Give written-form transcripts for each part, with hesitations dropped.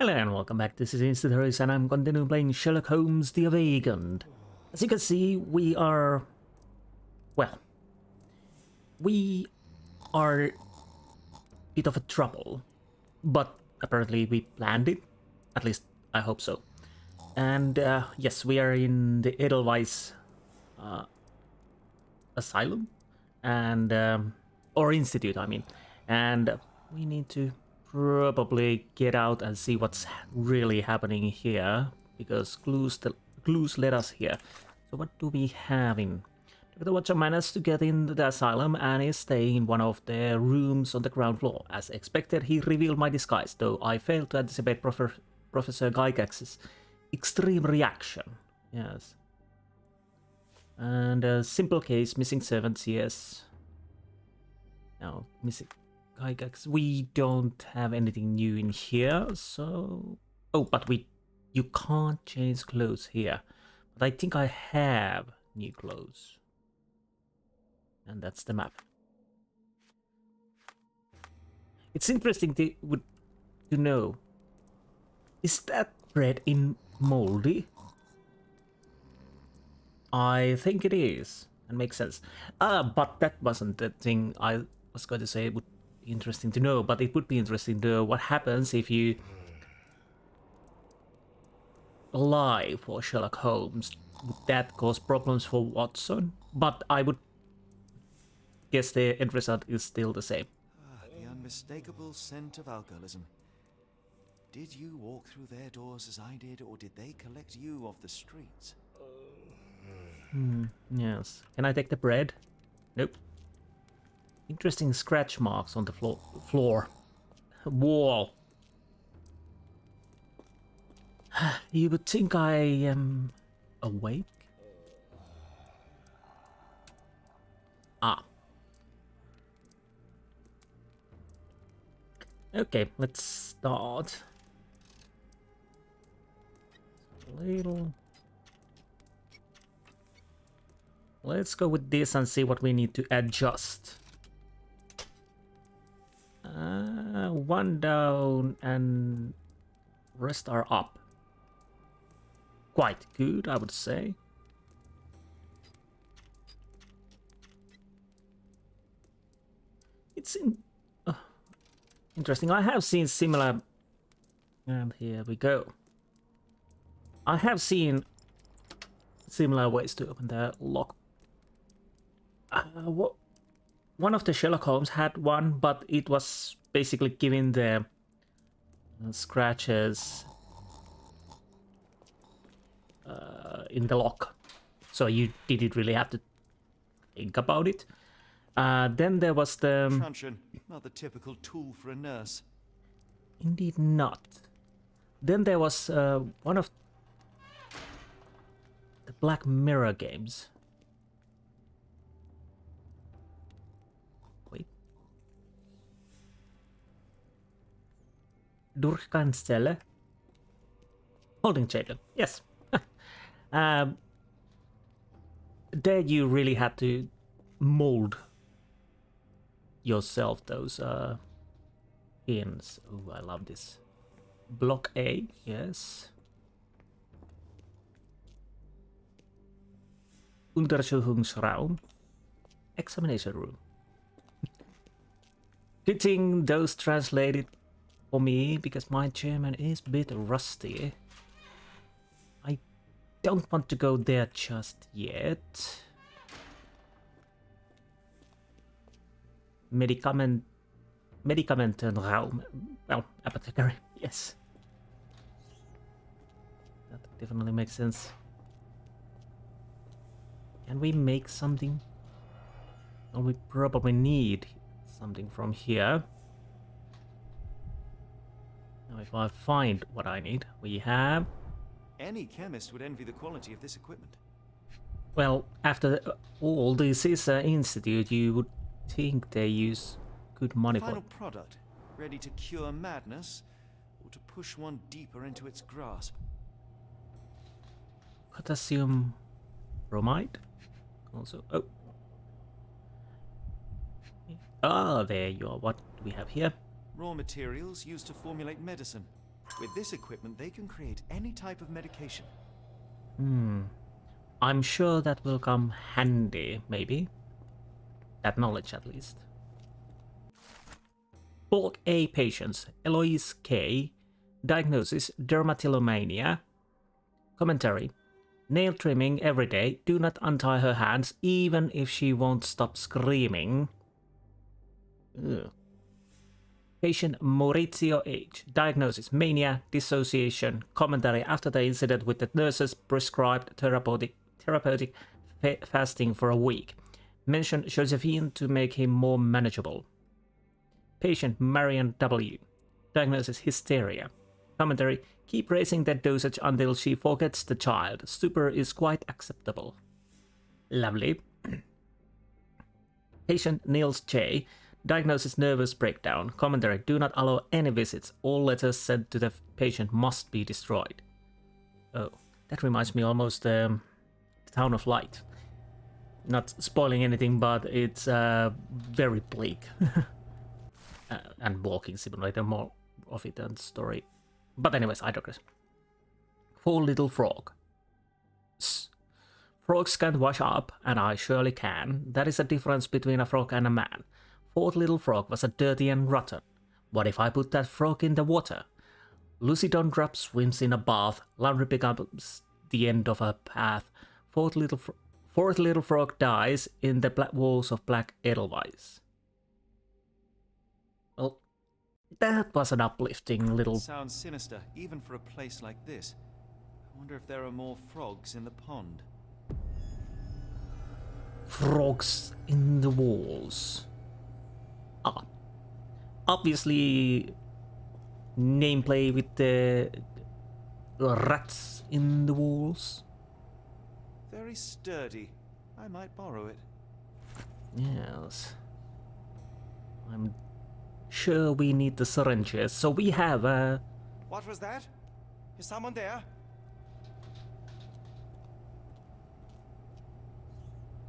Hello and welcome back. This is Insti and I'm continuing playing Sherlock Holmes The Awakened. As you can see, we are a bit of a trouble, but apparently we planned it. At least I hope so. And yes, we are in the Edelweiss Asylum and or Institute, I mean, and we need to probably get out and see what's really happening here, because clues led us here. So what do we have in? The Watcher managed to get into the asylum and is staying in one of the rooms on the ground floor. As expected, he revealed my disguise, though I failed to anticipate Professor Gygax's extreme reaction. Yes. And a simple case, missing servants, yes. Now, missing Gygax. We don't have anything new in here, so... Oh, but you can't change clothes here. But I think I have new clothes. And that's the map. It's interesting to know. Is that bread in moldy? I think it is. And makes sense. But that wasn't the thing I was going to say. It would be interesting to know. But it would be interesting to know what happens if you lie for Sherlock Holmes. Would that cause problems for Watson? But I would guess the end result is still the same. The unmistakable scent of alcoholism. Did you walk through their doors as I did, or did they collect you off the streets? Yes. Can I take the bread? Nope. Interesting scratch marks on the floor. Wall. You would think I am awake? Ah. Okay, let's start. Let's go with this and see what we need to adjust. One down and rest are up. Quite good, I would say. It's interesting. I have seen similar... And here we go. I have seen similar ways to open the lock. One of the Sherlock Holmes had one, but it was basically giving the scratches in the lock. So you didn't really have to think about it. Then there was the... Truncheon, not the typical tool for a nurse. Indeed not. Then there was one of the Black Mirror games. Wait. Durchgangsstelle. Holding chamber. Yes. There you really had to mold yourself those pins. Oh, I love this. Block A, yes. Untersuchungsraum. Examination room. Good thing those translated for me, because my German is a bit rusty. I don't want to go there just yet. Medikamentenraum. Well, apothecary, yes. That definitely makes sense. Can we make something? Well, we probably need something from here. Now, if I find what I need, we have... Any chemist would envy the quality of this equipment. Well, after all, this is an institute, you would think they use good money for... Final product, ready to cure madness, or to push one deeper into its grasp. Potassium bromide? Also, oh, there you are. What do we have here? Raw materials used to formulate medicine. With this equipment, they can create any type of medication. I'm sure that will come handy, maybe. That knowledge, at least. Bulk A patients, Eloise K. Diagnosis, dermatillomania. Commentary. Nail trimming every day. Do not untie her hands, even if she won't stop screaming. Ugh. Patient Maurizio H. Diagnosis, mania, dissociation. Commentary. After the incident with the nurses prescribed therapeutic fasting for a week. Mentioned Josephine to make him more manageable. Patient Marion W. Diagnosis, hysteria. Commentary. Keep raising that dosage until she forgets the child. Stupor is quite acceptable. Lovely. Patient Niels J. Diagnosis, nervous breakdown. Commentary. Do not allow any visits. All letters sent to the patient must be destroyed. Oh, that reminds me almost the Town of Light. Not spoiling anything, but it's very bleak. And walking simulator, more of it than story. But anyways, I digress. 4 little frog. Frogs can't wash up, and I surely can. That is a difference between a frog and a man. 4th little frog was a dirty and rotten. What if I put that frog in the water? Lucy Dondrop swims in a bath. Laundry becomes the end of a path. 4th little frog dies in the black walls of Black Edelweiss. Well, that was an uplifting little... Sounds sinister, even for a place like this. I wonder if there are more frogs in the pond. Frogs in the walls. Ah. Obviously, nameplay with the rats in the walls. Very sturdy. I might borrow it. Yes. I'm sure we need the syringes, so we have a... What was that? Is someone there?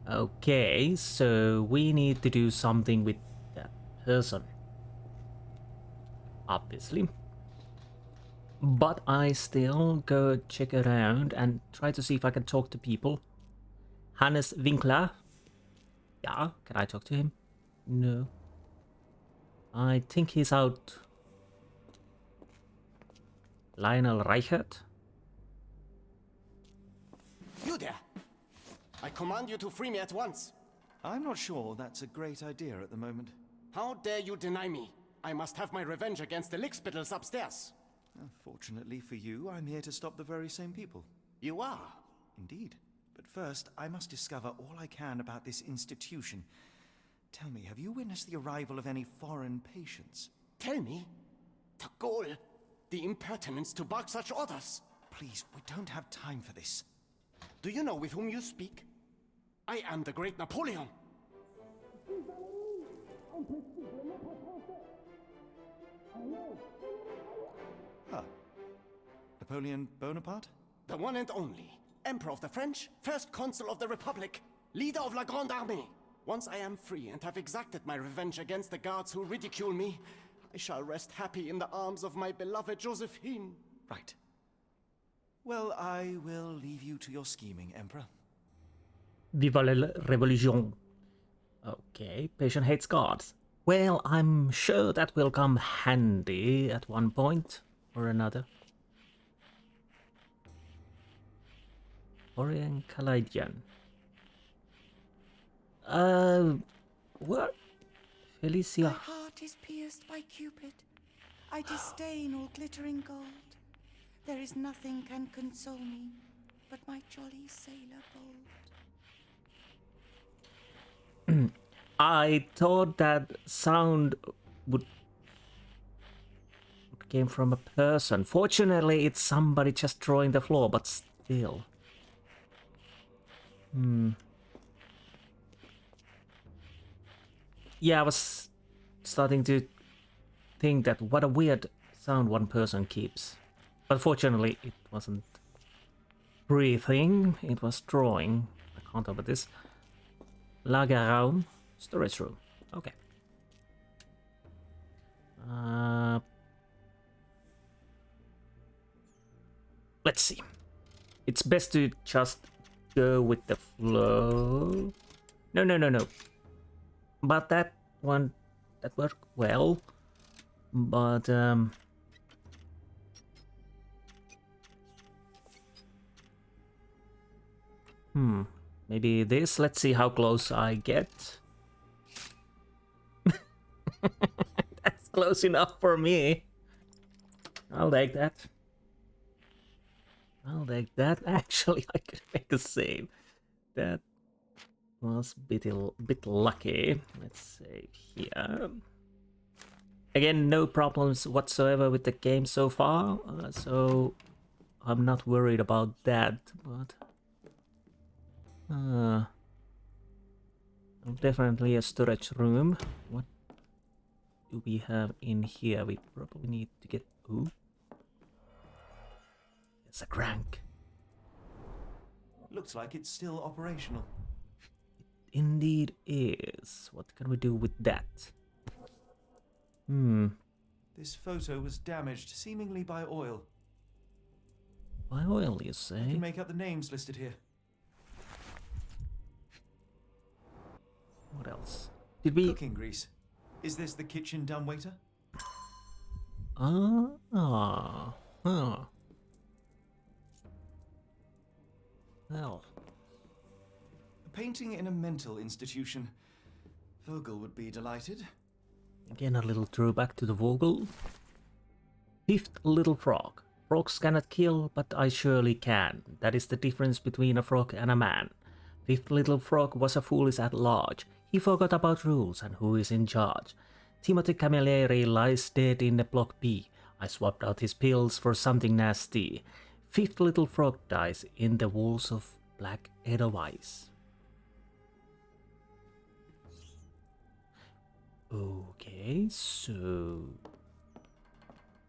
Okay, so we need to do something with that person. Obviously. But I still go check around and try to see if I can talk to people. Hannes Winkler. Yeah, can I talk to him? No. I think he's out. Lionel Reichert? You there! I command you to free me at once. I'm not sure that's a great idea at the moment. How dare you deny me? I must have my revenge against the lickspittles upstairs. Fortunately for you, I'm here to stop the very same people. You are? Indeed. But first, I must discover all I can about this institution. Tell me, have you witnessed the arrival of any foreign patients? Tell me? The gall, the impertinence to bark such orders. Please, we don't have time for this. Do you know with whom you speak? I am the great Napoleon. Ah. Napoleon Bonaparte? The one and only. Emperor of the French, first consul of the Republic, leader of La Grande Armée. Once I am free and have exacted my revenge against the guards who ridicule me, I shall rest happy in the arms of my beloved Josephine. Right. Well, I will leave you to your scheming, Emperor. Viva la Revolution. Okay, patient hates guards. Well, I'm sure that will come handy at one point or another. Orion Caladian. What? Felicia. My heart is pierced by Cupid. I disdain all glittering gold. There is nothing can console me but my jolly sailor bold. I thought that sound would came from a person. Fortunately, it's somebody just drawing the floor, but still. Yeah, I was starting to think that what a weird sound one person keeps. But fortunately, it wasn't breathing, it was drawing. I can't open this. Lagerraum, storage room. Okay. let's see. It's best to just go with the flow. No. But that one, that worked well. But maybe this. Let's see how close I get. That's close enough for me. I'll take that. Actually, I could make a save. That was a bit lucky. Let's save here. Again, no problems whatsoever with the game so far, so I'm not worried about that, but definitely a storage room. What do we have in here? We probably need to get... Ooh. It's a crank. Looks like it's still operational. It indeed is. What can we do with that? This photo was damaged, seemingly by oil. By oil, you I say? can make out the names listed here. What else? Did we... Cooking grease. Is this the kitchen dumbwaiter? Ah. Well. A painting in a mental institution. Vogel would be delighted. Again, a little throwback to the Vogel. Fifth little frog. Frogs cannot kill, but I surely can. That is the difference between a frog and a man. Fifth little frog was a foolish at large. He forgot about rules and who is in charge. Timothy Camilleri lies dead in the block B. I swapped out his pills for something nasty. Fifth little frog dies in the walls of Black Edelweiss. Okay, so...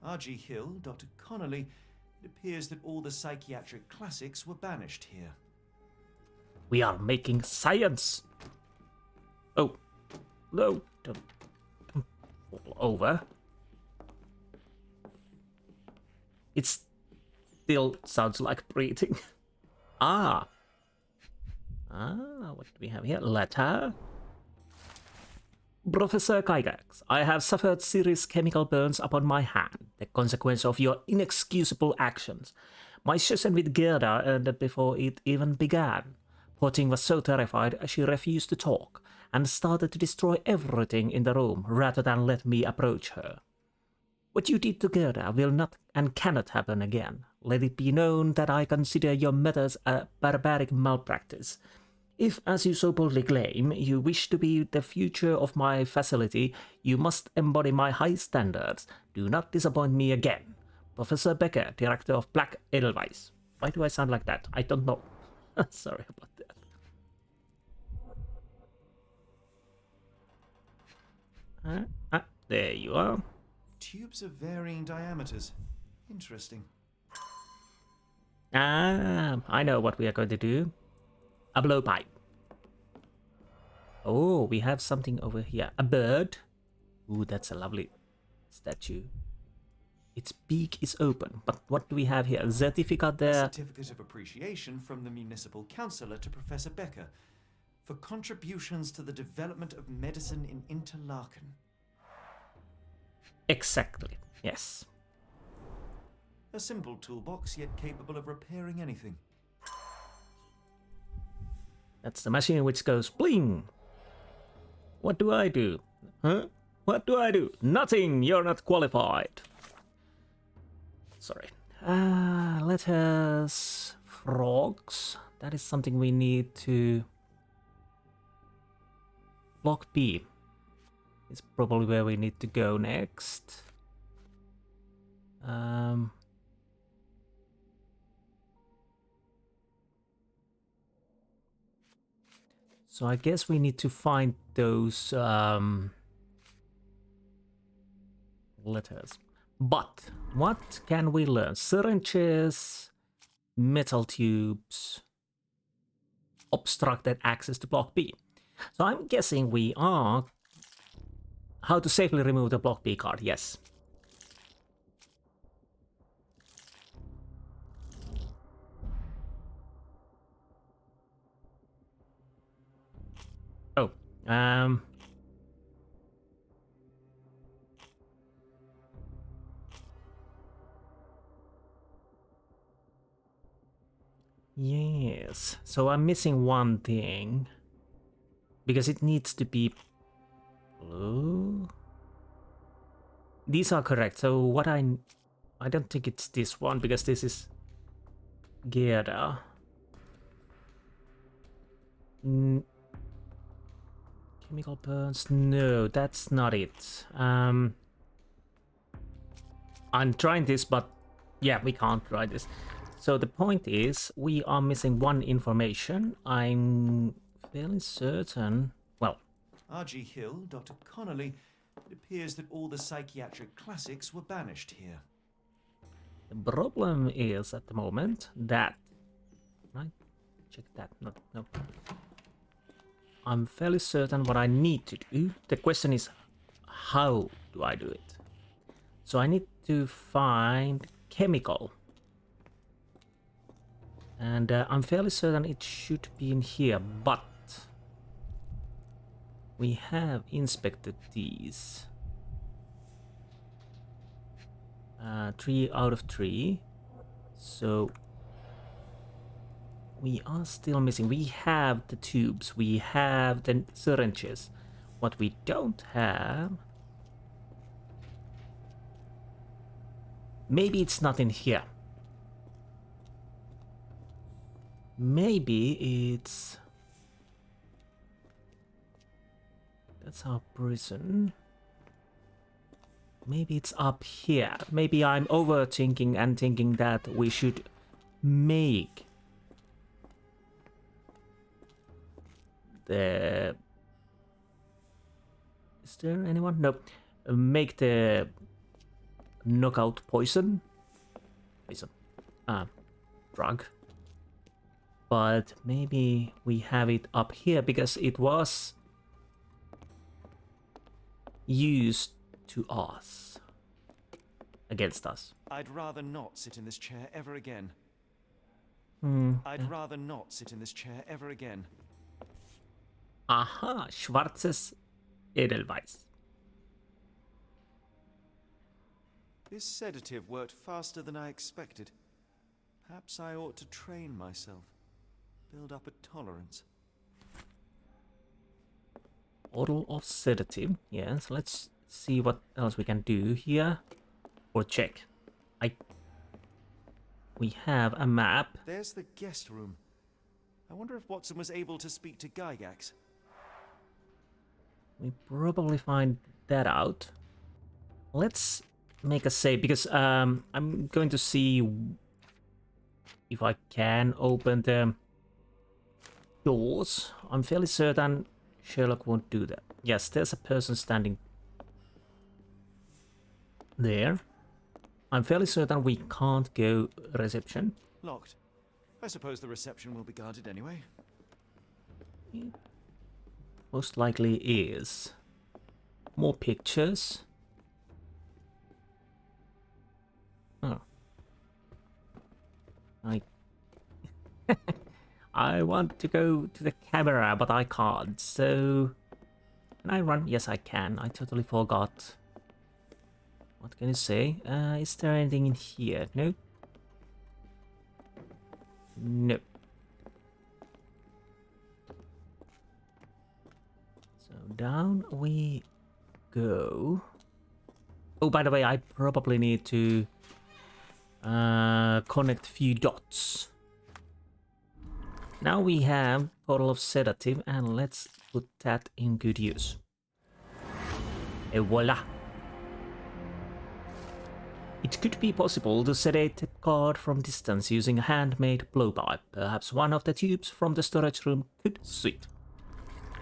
R.G. Hill, Dr. Connolly, it appears that all the psychiatric classics were banished here. We are making science! Oh, no, don't fall over. It still sounds like breathing. What do we have here? Letter. Professor Gygax, I have suffered serious chemical burns upon my hand, the consequence of your inexcusable actions. My session with Gerda ended before it even began. Poor thing was so terrified she refused to talk, and started to destroy everything in the room rather than let me approach her. What you did to Gerda will not and cannot happen again. Let it be known that I consider your methods a barbaric malpractice. If, as you so boldly claim, you wish to be the future of my facility, you must embody my high standards. Do not disappoint me again. Professor Becker, Director of Black Edelweiss. Why do I sound like that? I don't know. Sorry about that. There you are. Tubes of varying diameters. Interesting. I know what we are going to do. A blowpipe. Oh, we have something over here. A bird. Ooh, that's a lovely statue. Its beak is open. But what do we have here? A certificate there. A certificate of appreciation from the municipal councillor to Professor Becker for contributions to the development of medicine in Interlaken. Exactly. Yes. A simple toolbox, yet capable of repairing anything. That's the machine which goes bling. What do I do? Huh? What do I do? Nothing. You're not qualified. Sorry. Letters. Frogs. That is something we need to... Block B is probably where we need to go next. So I guess we need to find those letters. But what can we learn? Syringes, metal tubes, obstructed access to block B. So I'm guessing we are... How to safely remove the block B card, yes. Um. Yes. So I'm missing one thing. Because it needs to be blue. These are correct. So what I don't think it's this one because this is Gerda. Chemical burns. No, that's not it. I'm trying this, but yeah, we can't try this. So the point is, we are missing one information. I'm fairly certain. Well, R.G. Hill, Dr. Connolly, it appears that all the psychiatric classics were banished here. the problem is at the moment that. Right? Check that. No. I'm fairly certain what I need to do. The question is, how do I do it? So I need to find chemical. And I'm fairly certain it should be in here, but we have inspected these. 3 out of 3. So we are still missing. We have the tubes, we have the syringes. What we don't have... Maybe it's not in here. Maybe it's... That's our prison. Maybe it's up here. Maybe I'm overthinking and thinking that we should make the... Is there anyone? No. Make the knockout poison. Drug. But maybe we have it up here because it was used to us. Against us. I'd rather not sit in this chair ever again. I'd rather not sit in this chair ever again. Aha, Schwarzes Edelweiss. This sedative worked faster than I expected. Perhaps I ought to train myself. Build up a tolerance. Bottle of sedative. Yes, let's see what else we can do here. Or check. We have a map. There's the guest room. I wonder if Watson was able to speak to Gygax. We probably find that out. Let's make a save because I'm going to see if I can open the doors. I'm fairly certain Sherlock won't do that. Yes, there's a person standing there. I'm fairly certain we can't go reception. Locked. I suppose the reception will be guarded anyway. Most likely is. More pictures. Oh. I want to go to the camera, but I can't, so... Can I run? Yes, I can. I totally forgot. What can you say? Is there anything in here? No? No. So down we go. Oh, by the way, I probably need to connect few dots. Now we have bottle of sedative and let's put that in good use. Et voila! It could be possible to sedate the guard from distance using a handmade blowpipe. Perhaps one of the tubes from the storage room could suit.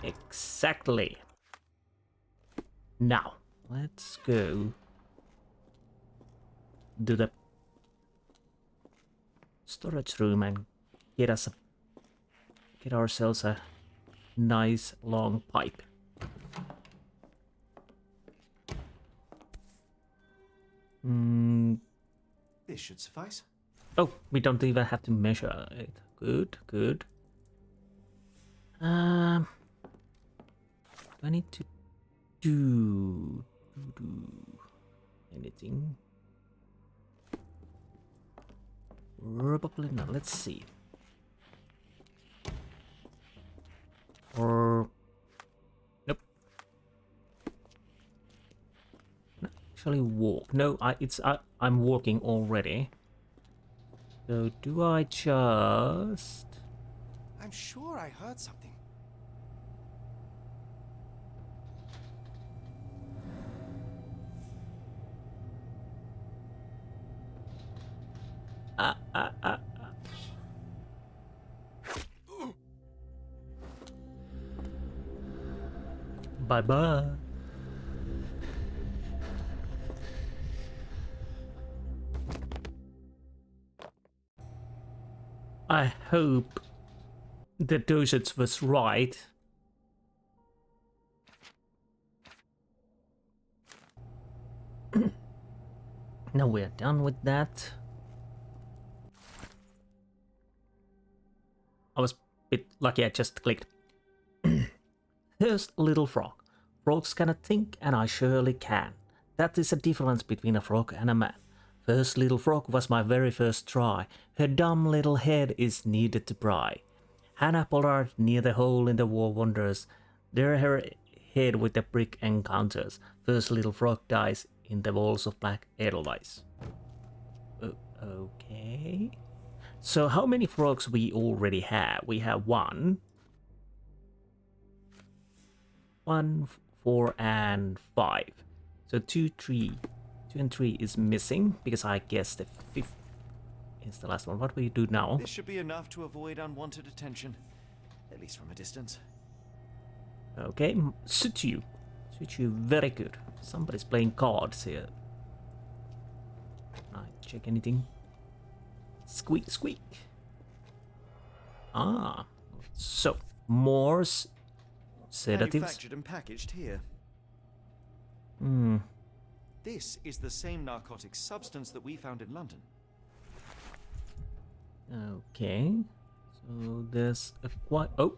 Exactly. Now, let's go to the storage room and get ourselves a nice long pipe. This should suffice. Oh, we don't even have to measure it. Good, good. I need to do anything? Probably not. Let's see. Or nope. No, actually walk. No, I'm walking already. So do I just? I'm sure I heard something. Bye bye. I hope the dosage was right. Now we're done with that. I was a bit lucky, I just clicked. First, little frog. Frogs cannot think, and I surely can. That is a difference between a frog and a man. First little frog was my very first try. Her dumb little head is needed to pry. Hannah Pollard near the hole in the wall wanders. There her head with the brick encounters. First little frog dies in the walls of black edelweiss. Okay. So how many frogs we already have? We have 1, 4, and 5. So 2 and 3 is missing because I guess the 5th is the last one. What do we do now? This should be enough to avoid unwanted attention, at least from a distance. Okay, suit you very good. Somebody's playing cards here. Can I check anything? Squeak, squeak. Ah, so more sedatives. Manufactured and packaged here. Hmm. This is the same narcotic substance that we found in London. Okay. So there's a quite. Oh.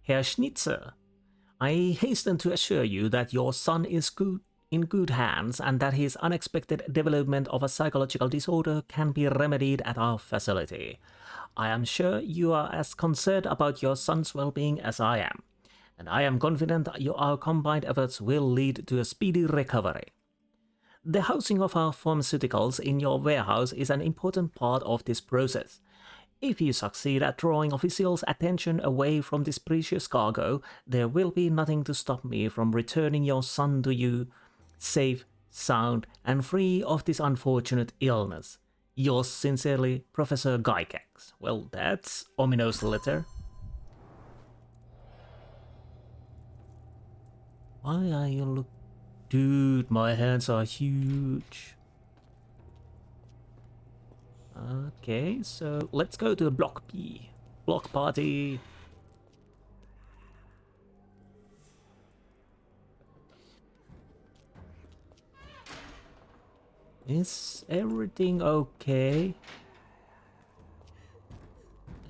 Herr Schnitzer, I hasten to assure you that your son is in good hands and that his unexpected development of a psychological disorder can be remedied at our facility. I am sure you are as concerned about your son's well-being as I am, and I am confident that our combined efforts will lead to a speedy recovery. The housing of our pharmaceuticals in your warehouse is an important part of this process. If you succeed at drawing officials' attention away from this precious cargo, there will be nothing to stop me from returning your son to you, safe, sound, and free of this unfortunate illness. Yours sincerely, Professor Gygax. Well, that's ominous letter. Why are you look... Dude, my hands are huge. Okay, so let's go to Block P. Block party. Is everything okay?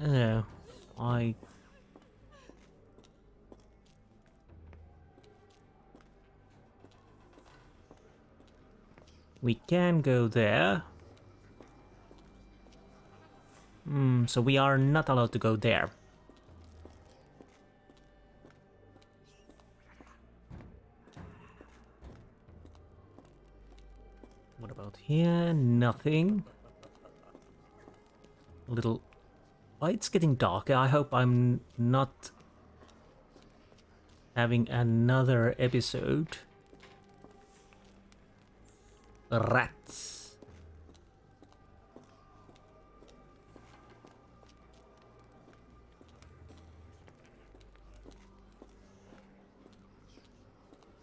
Yeah, we can go there. So we are not allowed to go there. What about here? Nothing. A little... Oh, it's getting darker. I hope I'm not having another episode. Rats.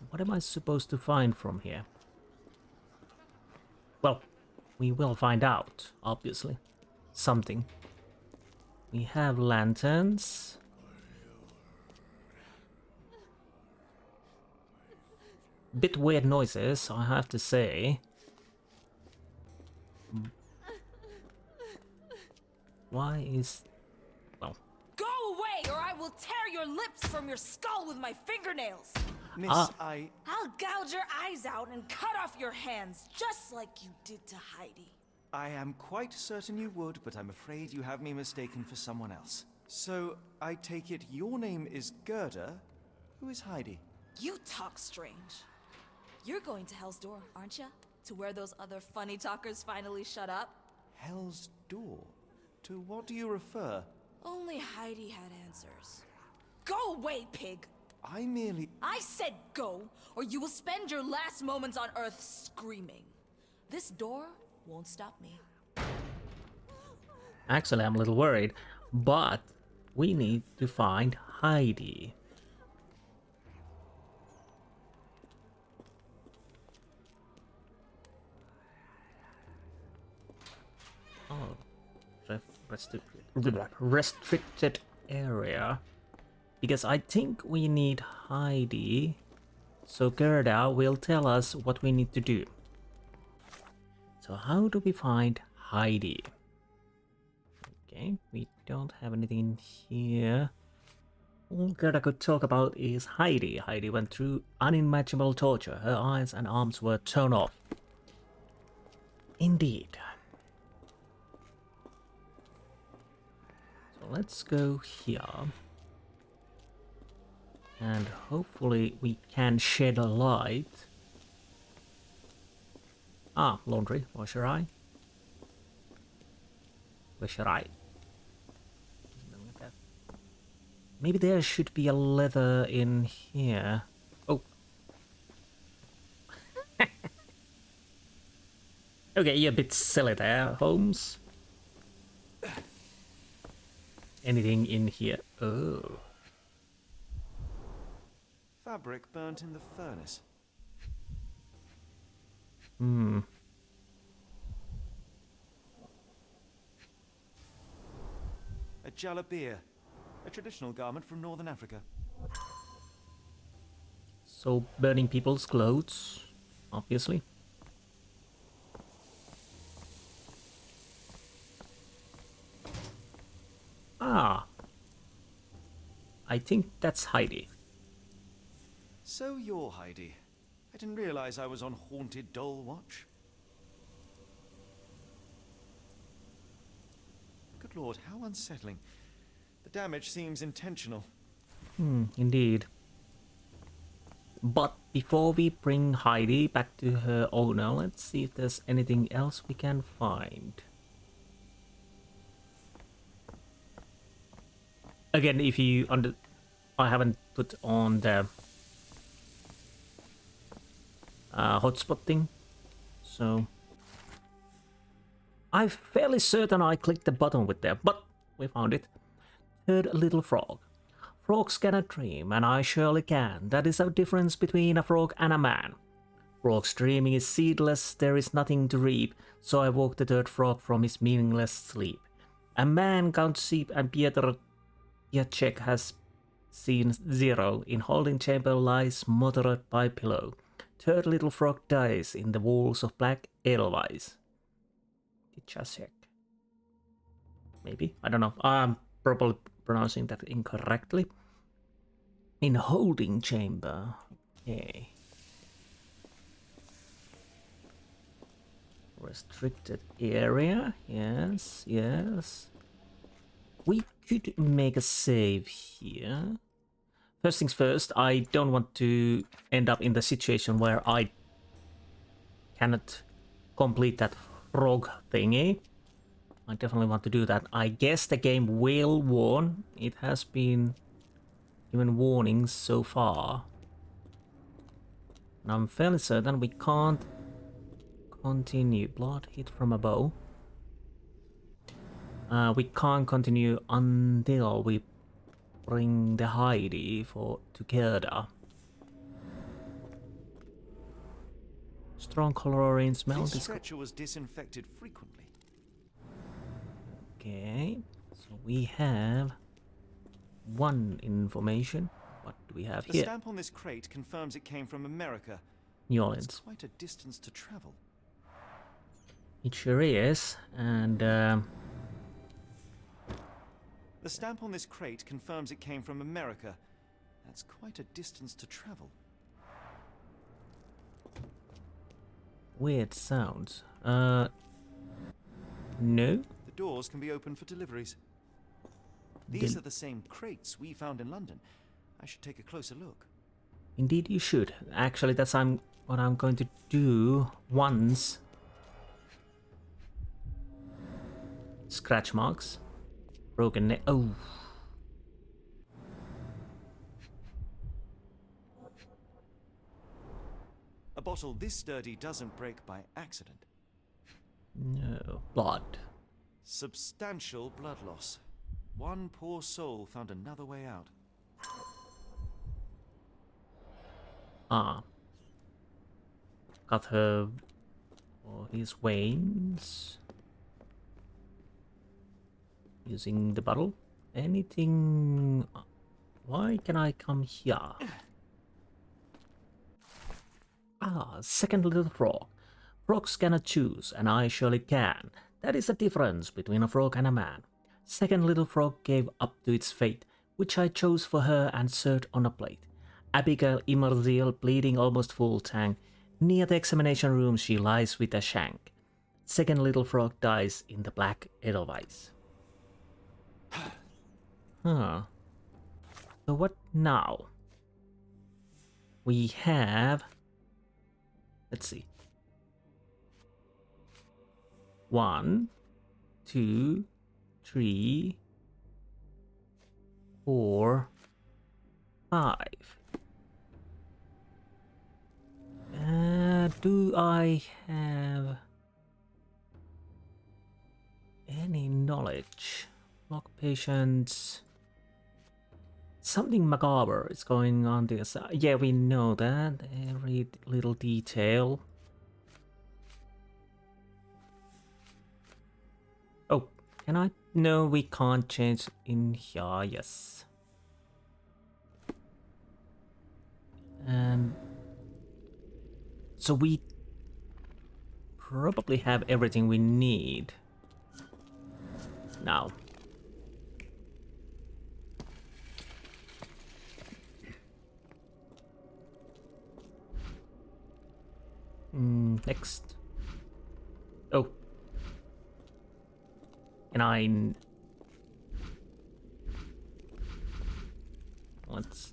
What am I supposed to find from here? Well, we will find out, obviously. Something. We have lanterns. Bit weird noises, I have to say. Why is... Well... Go away or I will will tear your lips from your skull with my fingernails. Miss, I'll gouge your eyes out and cut off your hands, just like you did to Heidi. I am quite certain you would, but I'm afraid you have me mistaken for someone else. So, I take it your name is Gerda? Who is Heidi? You talk strange. You're going to Hell's Door, aren't you? To where those other funny talkers finally shut up? Hell's Door? To what do you refer? Only Heidi had answers. Go away, pig! I said go, or you will spend your last moments on Earth screaming. This door won't stop me. Actually, I'm a little worried, but we need to find Heidi. Oh, restricted area. Because I think we need Heidi, so Gerda will tell us what we need to do. So how do we find Heidi? Okay, we don't have anything in here. All Gerda could talk about is Heidi. Heidi went through unimaginable torture. Her eyes and arms were torn off. Indeed. So let's go here. And hopefully we can shed a light. Ah, laundry. Where should I? Where should I? Maybe there should be a leather in here. Oh. Okay, you're a bit silly there, Holmes. Anything in here? Oh. Fabric burnt in the furnace. A jalabia, a traditional garment from northern Africa. So burning people's clothes, obviously. Ah. I think that's Heidi. So you're Heidi. I didn't realize I was on Haunted Doll Watch. Good lord, how unsettling. The damage seems intentional. Indeed. But before we bring Heidi back to her owner, let's see if there's anything else we can find. Again, if you I haven't put on the hotspot thing, so I'm fairly certain I clicked the button with there, but we found it. Third little frog. Frogs cannot dream, and I surely can. That is the difference between a frog and a man. Frog's dreaming is seedless, there is nothing to reap, so I woke the third frog from his meaningless sleep. A man counts sheep, and Piotr Jacek has seen 0. In holding chamber lies mothered by pillow. Third little frog dies in the walls of black edelweiss. Jacek. Maybe? I don't know. I'm probably pronouncing that incorrectly. In holding chamber. Okay. Restricted area. Yes, yes. We could make a save here. First things first, I don't want to end up in the situation where I cannot complete that frog thingy. I definitely want to do that. I guess the game will warn. It has been given warnings so far. And I'm fairly certain we can't continue. Blood hit from a bow. We can't continue until we bring the Heidi to Gerda. Strong chlorine smell. This stretcher was disinfected frequently. Okay, so we have one information. What do we have The here? stamp on this crate confirms it came from America. New It's Orleans. quite a distance to travel. It sure is, and The stamp on this crate confirms it came from America. That's quite a distance to travel. Weird sounds. No? The doors can be opened for deliveries. These are the same crates we found in London. I should take a closer look. Indeed you should. Actually, that's what I'm going to do once. Scratch marks. Broken neck. Oh. A bottle this sturdy doesn't break by accident. No. Blood. Substantial blood loss. One poor soul found another way out. Ah. Got her or his veins. Using the bottle. Anything? Why can I come here? Ah, second little frog. Frogs cannot choose, and I surely can. That is the difference between a frog and a man. Second little frog gave up to its fate, which I chose for her and served on a plate. Abigail Immorzeal, bleeding almost full tank. Near the examination room she lies with a shank. Second little frog dies in the black edelweiss. Huh. So what now? We have... Let's see. 1, 2, 3, 4, 5. Do I have any knowledge? Log patients. Something macabre is going on this. Yeah, we know that. Every little detail. Oh, can I? No, we can't change in here. Yes. And so we probably have everything we need now. Next. Oh. Can I... Let's...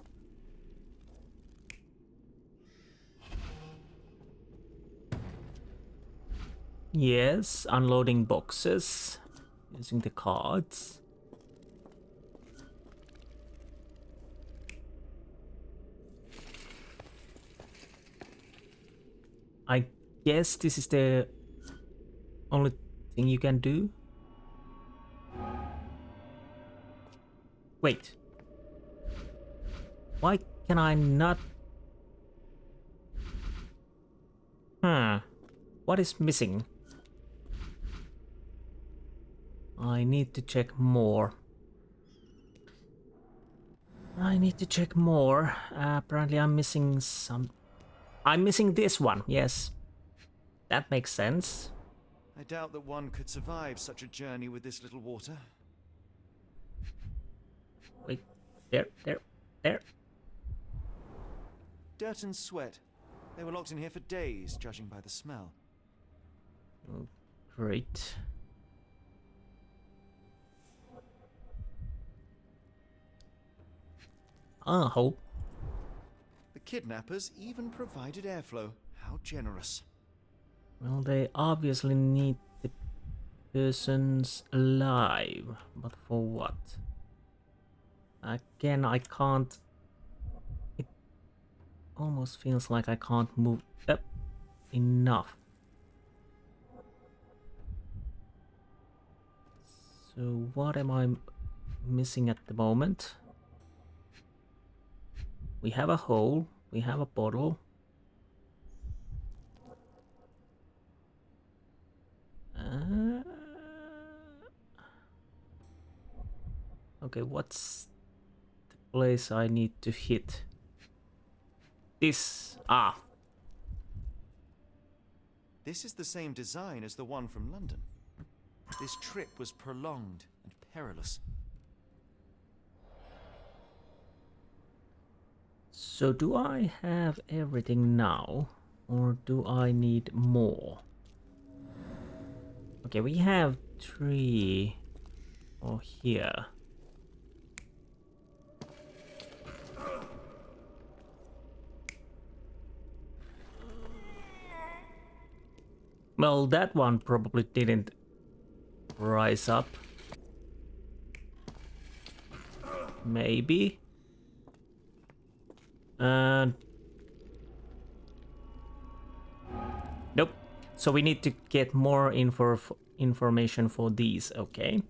Yes, unloading boxes. Using the cards. I guess this is the only thing you can do. Wait. Why can I not? What is missing? I need to check more. Apparently I'm missing some... I'm missing this one, yes. That makes sense. I doubt that one could survive such a journey with this little water. Wait, there. Dirt and sweat. They were locked in here for days, judging by the smell. Oh, great. Oh. The kidnappers even provided airflow. How generous. Well, they obviously need the persons alive, but for what? Again, I can't... It almost feels like I can't move up enough. So what am I missing at the moment? We have a hole, we have a bottle. Okay, what's the place I need to hit? This. This is the same design as the one from London. This trip was prolonged and perilous. So do I have everything now, or do I need more? Okay, we have 3 or here. Well, that one probably didn't rise up. Maybe. Nope. So we need to get more information for these, okay?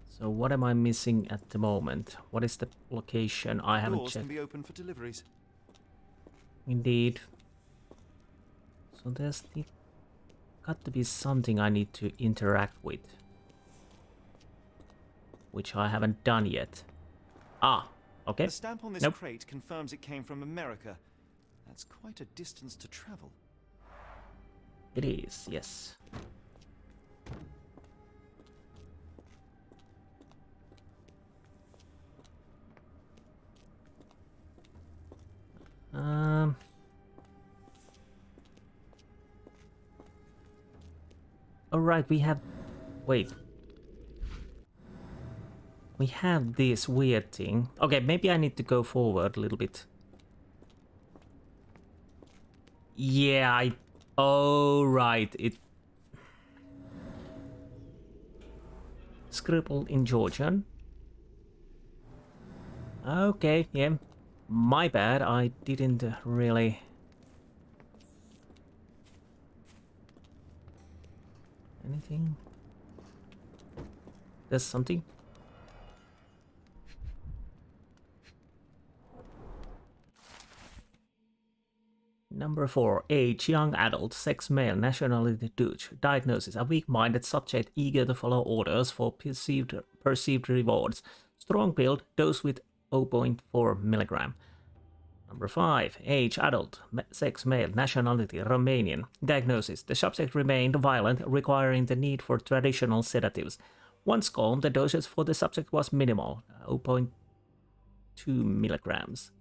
So what am I missing at the moment? What is the location? I haven't Doors can checked. be open for deliveries. Indeed. So there's got to be something I need to interact with, which I haven't done yet. Ah, okay. The stamp on this Nope. crate confirms it came from America. That's quite a distance to travel. It is, yes. All right, we have. Wait. We have this weird thing. Okay, maybe I need to go forward a little bit. Yeah, oh, right. It. Scribbled in Georgian. Okay, yeah. My bad, I didn't really. Anything? There's something. Number 4. Age, young adult, sex male, nationality Dutch, diagnosis, a weak-minded subject eager to follow orders for perceived rewards, strong build, dose with 0.4 milligram. Number 5. Age, adult, sex male, nationality Romanian, diagnosis, the subject remained violent, requiring the need for traditional sedatives. Once calm, the dosage for the subject was minimal, 0.2 milligrams.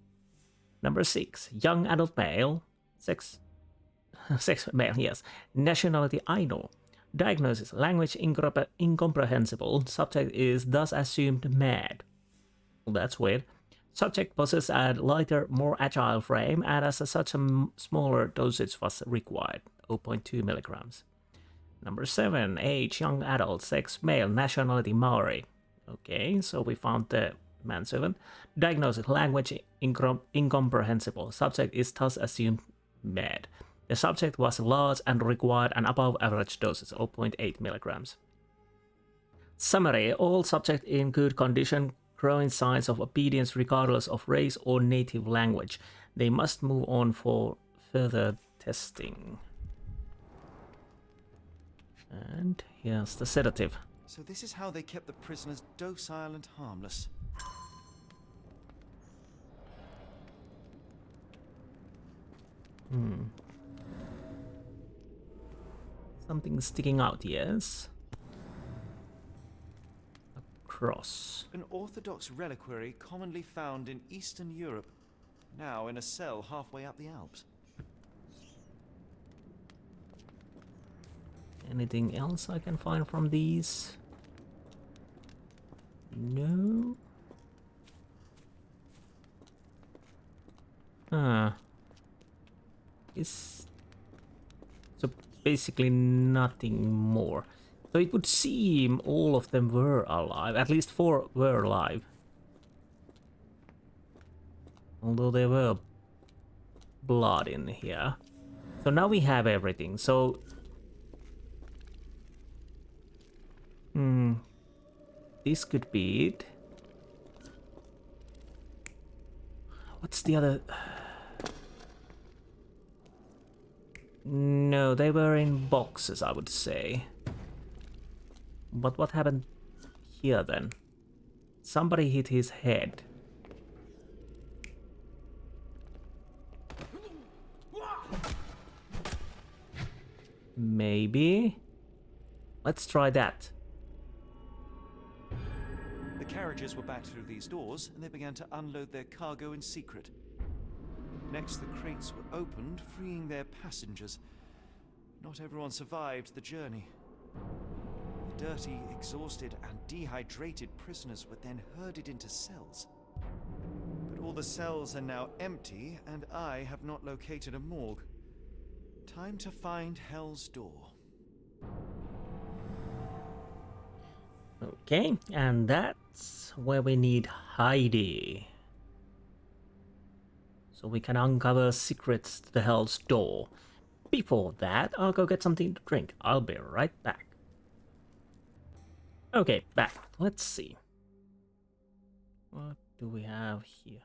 Number 6. Young adult male, sex male, yes. Nationality Ainu. Diagnosis, language incomprehensible. Subject is thus assumed mad. Well, that's weird. Subject possesses a lighter, more agile frame, and as such a smaller dosage was required, 0.2 milligrams. Number 7. Age, young adult, sex male, nationality Maori. Okay, so we found the manservant. Diagnosis, language incomprehensible. Subject is thus assumed mad. The subject was large and required an above average dosage, 0.8 milligrams. Summary, all subject in good condition, growing signs of obedience regardless of race or native language. They must move on for further testing. And here's the sedative. So this is how they kept the prisoners docile and harmless. Something sticking out, yes. A cross. An orthodox reliquary commonly found in Eastern Europe, now in a cell halfway up the Alps. Anything else I can find from these? No. So basically nothing more. So it would seem all of them were alive. At least 4 were alive. Although there were blood in here. So now we have everything. So this could be it. What's the other? No, they were in boxes, I would say. But what happened here then? Somebody hit his head. Maybe. Let's try that. The carriages were backed through these doors, and they began to unload their cargo in secret. Next, the crates were opened, freeing their passengers. Not everyone survived the journey. The dirty, exhausted, and dehydrated prisoners were then herded into cells. But all the cells are now empty, and I have not located a morgue. Time to find Hell's Door. Okay, and that's where we need Heidi. So we can uncover secrets to the Hell's Door. Before that, I'll go get something to drink. I'll be right back. Okay, back. Let's see. What do we have here?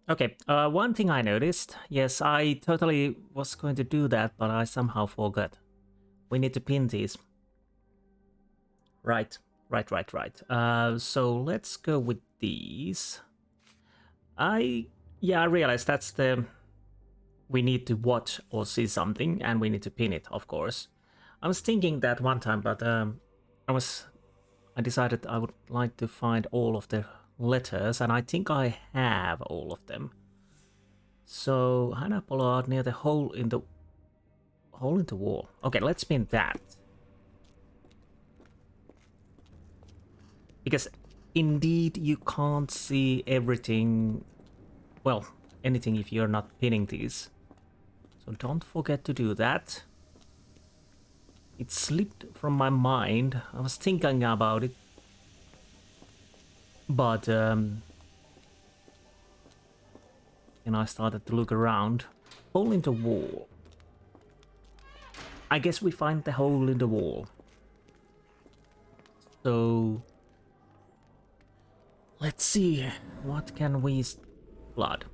Okay, one thing I noticed. Yes, I totally was going to do that, but I somehow forgot. We need to pin these. Right. So let's go with these. I realized that's the... We need to watch or see something, and we need to pin it, of course. I was thinking that one time, but I decided I would like to find all of the letters, and I think I have all of them. So Hannah Pollard near the hole in the wall. Okay, let's pin that. Because indeed you can't see everything, well, anything if you're not pinning these. So don't forget to do that. It slipped from my mind. I was thinking about it. But then I started to look around. Hole in the wall. I guess we find the hole in the wall. So let's see. What can we... Blood.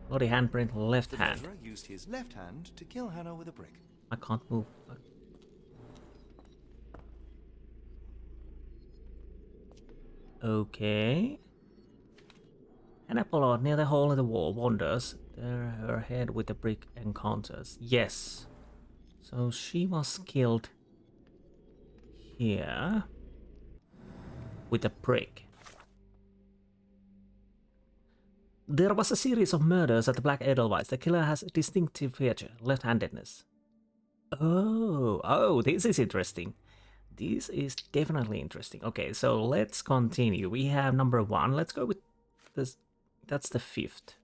Bloody handprint, left The hand. murderer used his left hand to kill Hannah with a brick. I can't move. Okay. Hannah Pollard near the hole in the wall wanders. There her head with the brick encounters. Yes. So she was killed here with a brick. There was a series of murders at the Black Edelweiss. The killer has a distinctive feature, left-handedness. Oh, this is interesting. This is definitely interesting. Okay, so let's continue. We have number 1. Let's go with this. That's the 5th.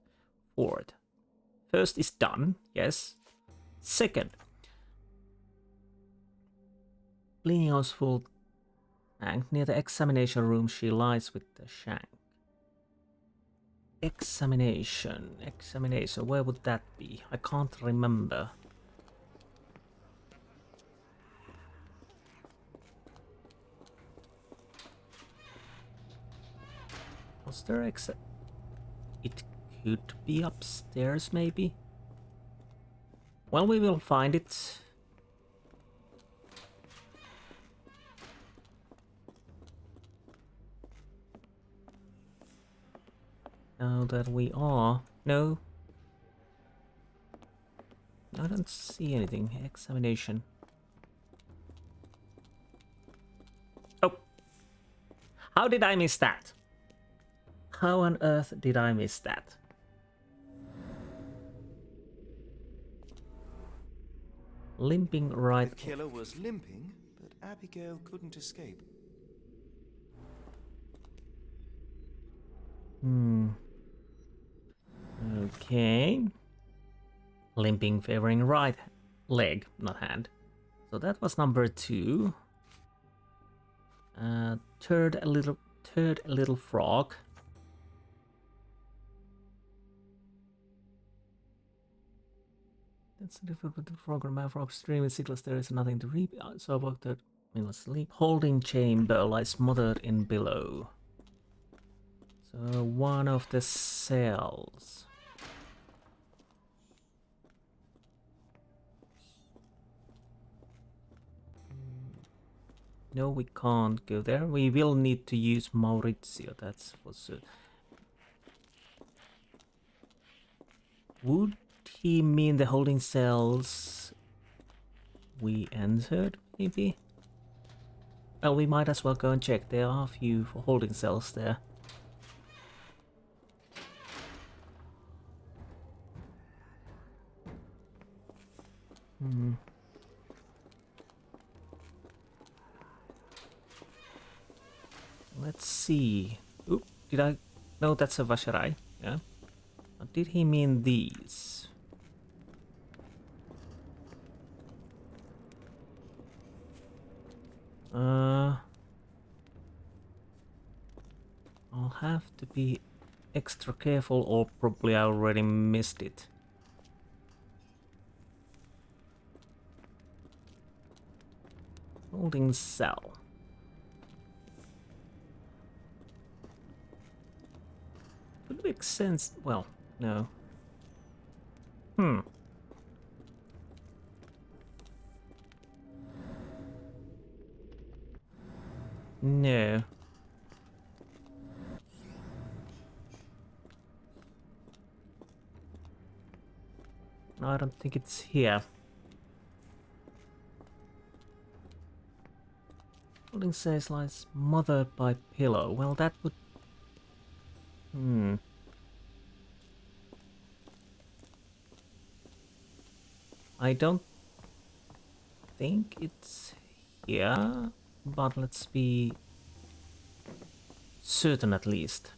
4th. First is done. Yes. Second. Bleeding house full shank. Near the examination room, she lies with the shank. Examination. Where would that be? I can't remember. Was there It could be upstairs, maybe? Well, we will find it. Now that we are... No. I don't see anything. Examination. Oh! How did I miss that? How on earth did I miss that? Limping right... The killer was limping, but Abigail couldn't escape. Okay. Limping favoring right leg, not hand. So that was number 2. Third little frog. That's the difference with the frog or my frog stream is sigless. There is nothing to reap. So about that, we must sleep. Holding chamber lies smothered in below. So one of the cells. No, we can't go there. We will need to use Maurizio, that's for sure. Would he mean the holding cells we entered, maybe? Well, we might as well go and check. There are a few holding cells there. Let's see. Oop, did I... No, that's a Vasharai. Yeah. Or did he mean these? I'll have to be extra careful, or probably I already missed it. Holding cell. Would make sense. Well, no. No. No, I don't think it's here. Holding says lies mothered by pillow. Well, that would... I don't think it's here, but let's be certain at least.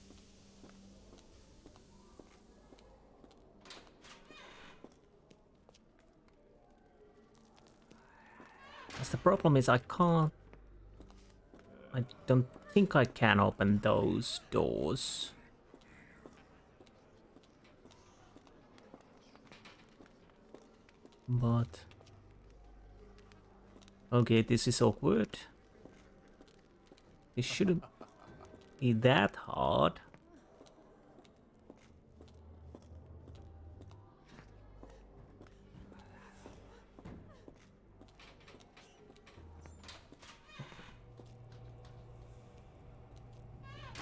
As the problem is I don't think I can open those doors. But... okay, this is awkward. This shouldn't be that hard.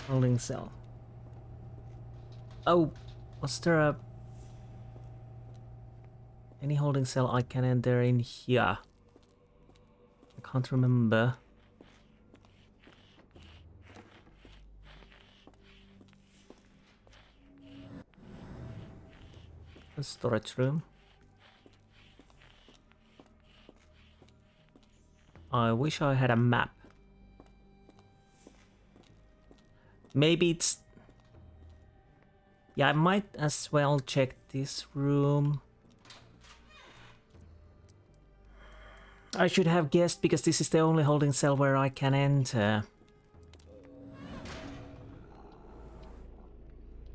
Holding cell. Oh, was there a... any holding cell I can enter in here? I can't remember. A storage room. I wish I had a map. Maybe it's... yeah, I might as well check this room. I should have guessed because this is the only holding cell where I can enter.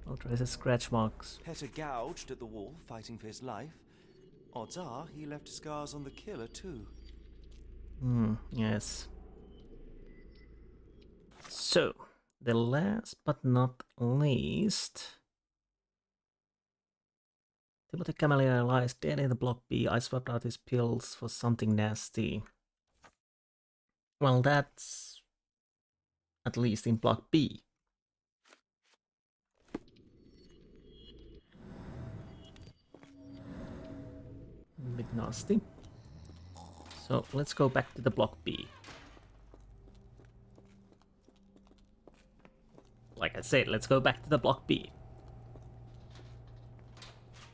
Oh, traces scratch marks. Petter gouged at the wall, fighting for his life. Odds are he left scars on the killer too. Yes. So, the last but not least... Timothy Camelier lies dead in the block B. I swapped out his pills for something nasty. Well, that's... at least in block B. A bit nasty. So, let's go back to the block B. Like I said, let's go back to the block B.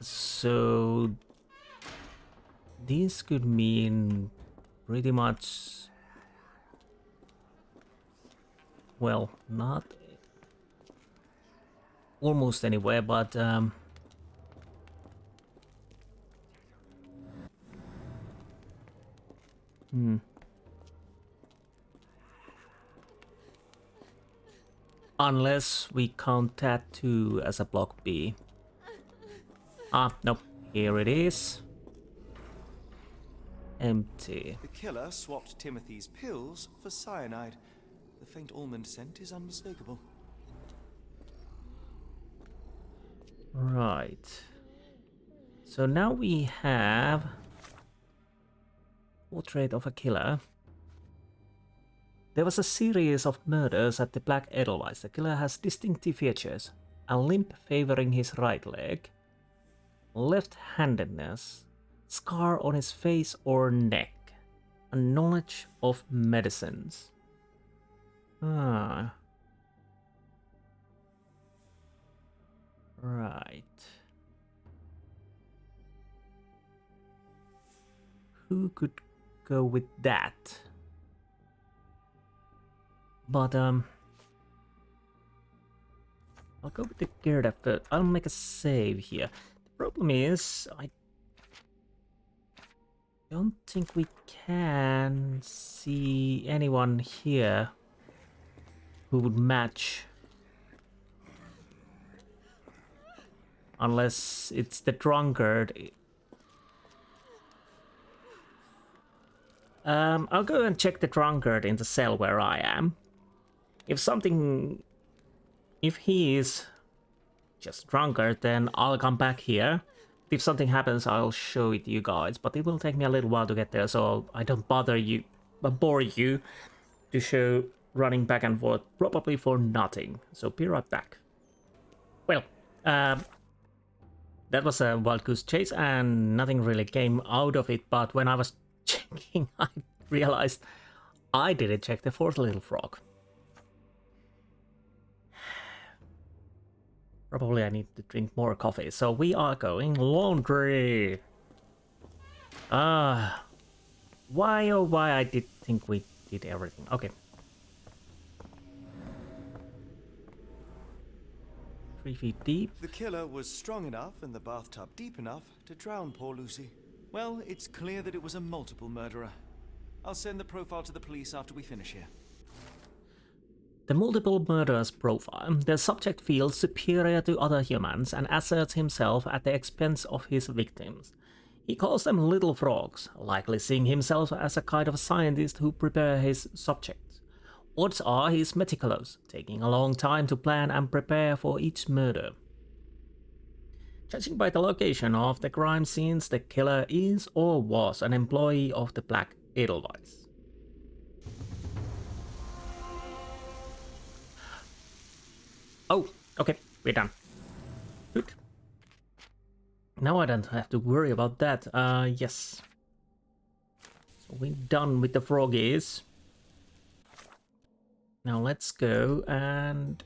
So this could mean pretty much, well, not almost anywhere, but unless we count tattoo as a block B. Ah, no, here it is. Empty. The killer swapped Timothy's pills for cyanide. The faint almond scent is unmistakable. Right. So now we have portrait of a killer. There was a series of murders at the Black Edelweiss. The killer has distinctive features. A limp favoring his right leg. Left-handedness. Scar on his face or neck. A knowledge of medicines. Ah. Right. Who could go with that? But I'll go with the Gerda first. I'll make a save here. The problem is I don't think we can see anyone here who would match. Unless it's the drunkard. I'll go and check the drunkard in the cell where I am. If he is just drunkard, then I'll come back here. If something happens, I'll show it to you guys, but it will take me a little while to get there, so I don't bore you to show running back and forth, probably for nothing. So be right back. Well, that was a wild goose chase, and nothing really came out of it, but when I was checking, I realized I didn't check the fourth little frog. Probably I need to drink more coffee. So we are going laundry. Why oh why I did think we did everything. Okay. 3 feet deep. The killer was strong enough and the bathtub deep enough to drown poor Lucy. Well, it's clear that it was a multiple murderer. I'll send the profile to the police after we finish here. The multiple murderers profile. The subject feels superior to other humans and asserts himself at the expense of his victims. He calls them little frogs, likely seeing himself as a kind of scientist who prepare his subjects. Odds are he's meticulous, taking a long time to plan and prepare for each murder. Judging by the location of the crime scenes, the killer is or was an employee of the Black Edelweiss. Oh, okay, we're done. Good. Now I don't have to worry about that. Yes. So we're done with the froggies. Now let's go and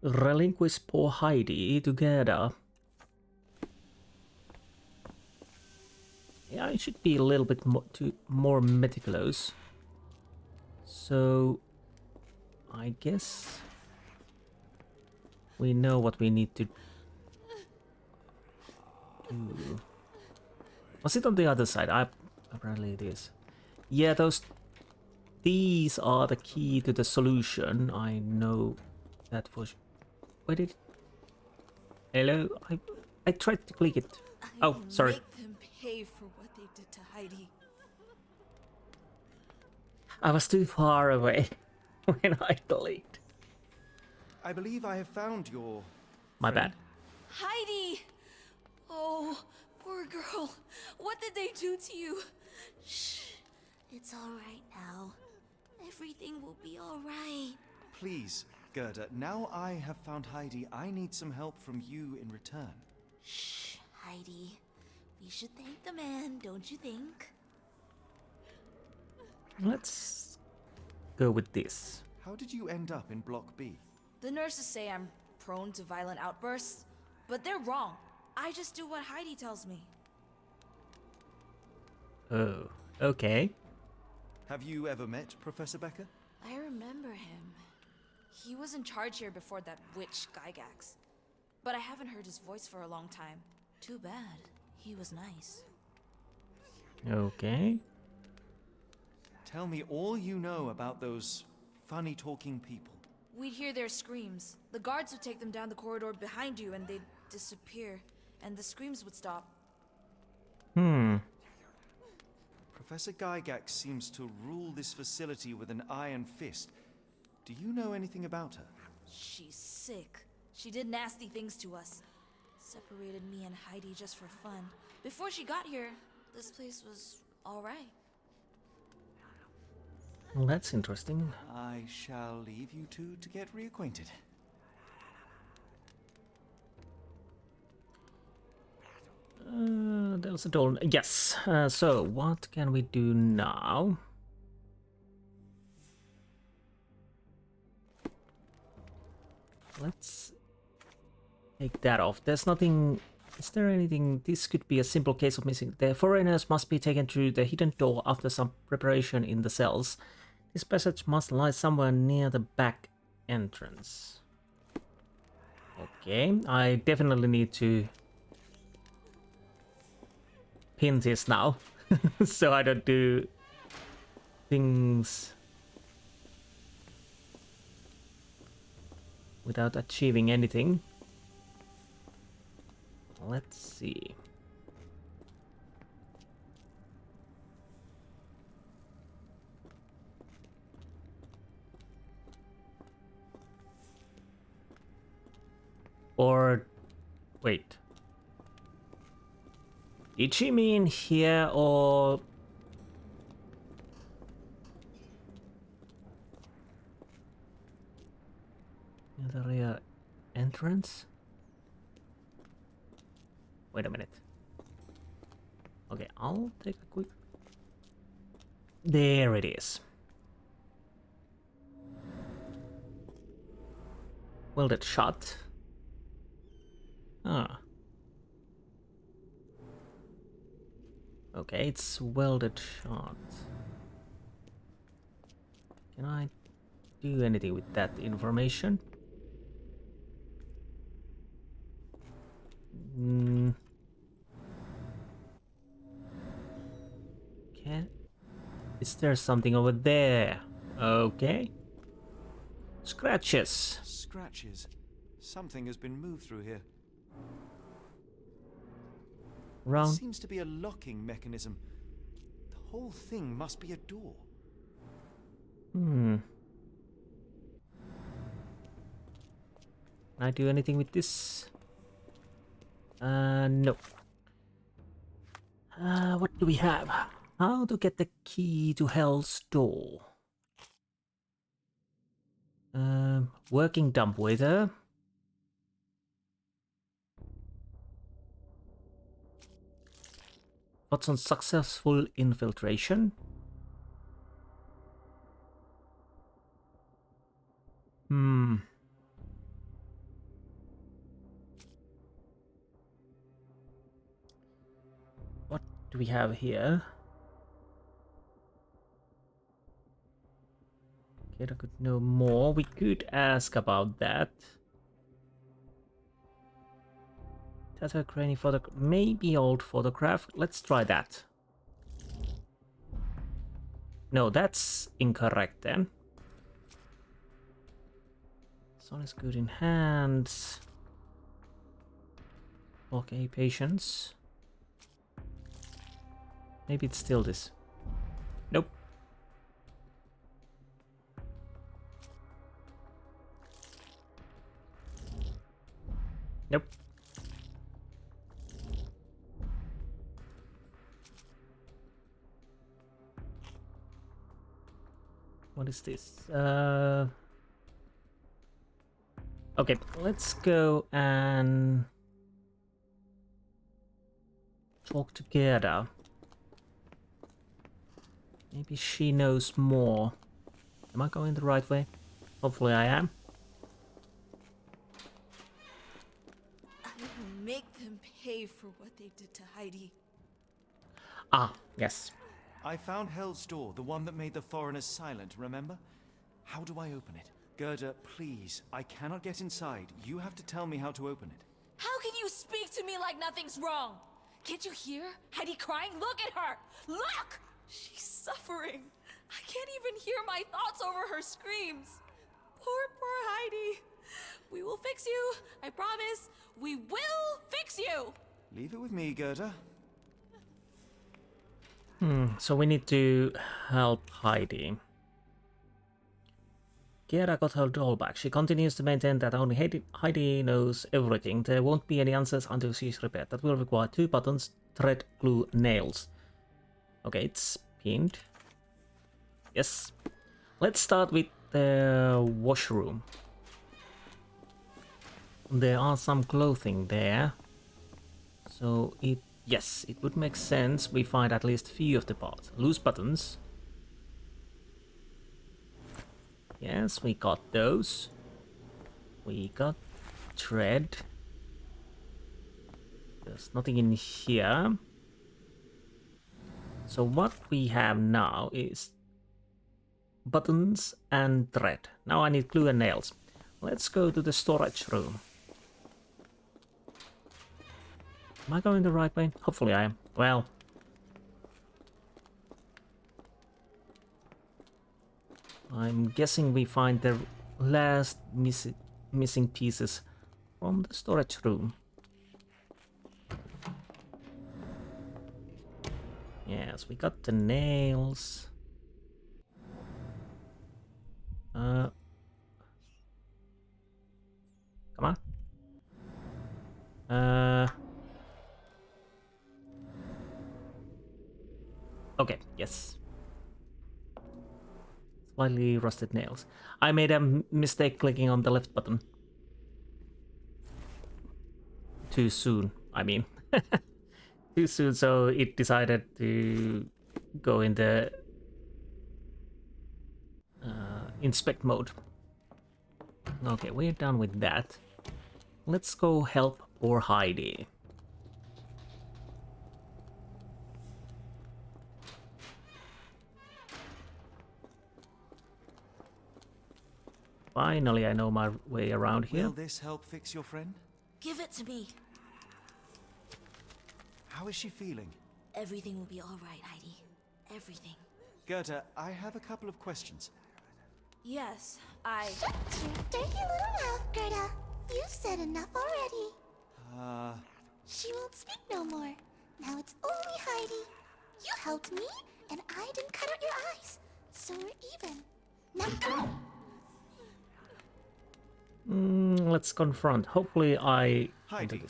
relinquish poor Heidi together. Yeah, I should be a little bit more meticulous. So I guess we know what we need to do. Was it on the other side? Apparently it is. Yeah, these are the key to the solution. I know that for sure. Where did? Hello? I tried to click it. Oh, sorry. Make them pay for what they did to Heidi. I was too far away when I clicked. I believe I have found your... My bad. Heidi! Oh, poor girl. What did they do to you? Shh. It's all right now. Everything will be all right. Please, Gerda, now I have found Heidi, I need some help from you in return. Shh, Heidi. We should thank the man, don't you think? Let's go with this. How did you end up in Block B? The nurses say I'm prone to violent outbursts, but they're wrong. I just do what Heidi tells me. Oh, okay. Have you ever met Professor Becker? I remember him. He was in charge here before that witch Gygax. But I haven't heard his voice for a long time. Too bad. He was nice. Okay. Tell me all you know about those funny-talking people. We'd hear their screams. The guards would take them down the corridor behind you and they'd disappear. And the screams would stop. Professor Gygax seems to rule this facility with an iron fist. Do you know anything about her? She's sick. She did nasty things to us. Separated me and Heidi just for fun. Before she got here, this place was all right. Well, that's interesting. I shall leave you two to get reacquainted. There's a door. Yes. So what can we do now? let's take that off. There's nothing... Is there anything... This could be a simple case of missing. The foreigners must be taken through the hidden door after some preparation in the cells. This passage must lie somewhere near the back entrance. Okay, I definitely need to pin this now. So I don't do things without achieving anything. Let's see. Or wait. Did she mean here or near the rear entrance? Wait a minute. Okay, I'll take a quick... There it is. Welded shut. Ah. Okay, it's welded shut. Can I do anything with that information? Can... Is there something over there? Okay. Scratches. Scratches. Something has been moved through here. There Round. seems to be a locking mechanism. The whole thing must be a door. Can I do anything with this? No. What do we have? How to get the key to Hell's door? Working dumbwaiter. What's on successful infiltration? What do we have here? Okay, I could know more. We could ask about that. Tattoo grainy photo, maybe old photograph. Let's try that. No, that's incorrect then. Sun is good in hands. Okay, patience. Maybe it's still this. Nope. Nope. What is this? Okay, let's go and talk together. Maybe she knows more. Am I going the right way? Hopefully I am. I will make them pay for what they did to Heidi. Ah, yes. I found Hell's door, the one that made the foreigners silent, remember? How do I open it? Gerda, please, I cannot get inside. You have to tell me how to open it. How can you speak to me like nothing's wrong? Can't you hear Heidi crying? Look at her! Look! She's suffering. I can't even hear my thoughts over her screams. Poor Heidi. We will fix you. I promise. We will fix you. Leave it with me, Gerda. So we need to help Heidi. Kiera got her doll back. She continues to maintain that only Heidi knows everything. There won't be any answers until she's repaired. That will require 2 buttons, thread, glue, nails. Okay, it's pinned. Yes. Let's start with the washroom. There are some clothing there. So yes, it would make sense we find at least a few of the parts. Loose buttons. Yes, we got those. We got thread. There's nothing in here. So what we have now is buttons and thread. Now I need glue and nails. Let's go to the storage room. Am I going the right way? Hopefully I am. Well. I'm guessing we find the last missing pieces from the storage room. Yes, we got the nails. Come on. Okay, yes. Slightly rusted nails. I made a mistake clicking on the left button. Too soon, I mean. Too soon, so it decided to go in the inspect mode. Okay, we're done with that. Let's go help poor Heidi. Finally, I know my way around here. Will this help fix your friend? Give it to me. How is she feeling? Everything will be all right, Heidi. Everything. Gerda, I have a couple of questions. Yes, Shut your dirty little mouth, Gerda. You've said enough already. She won't speak no more. Now it's only Heidi. You helped me, and I didn't cut out your eyes. So we're even. Now go! Let's confront. Hopefully I... Heidi,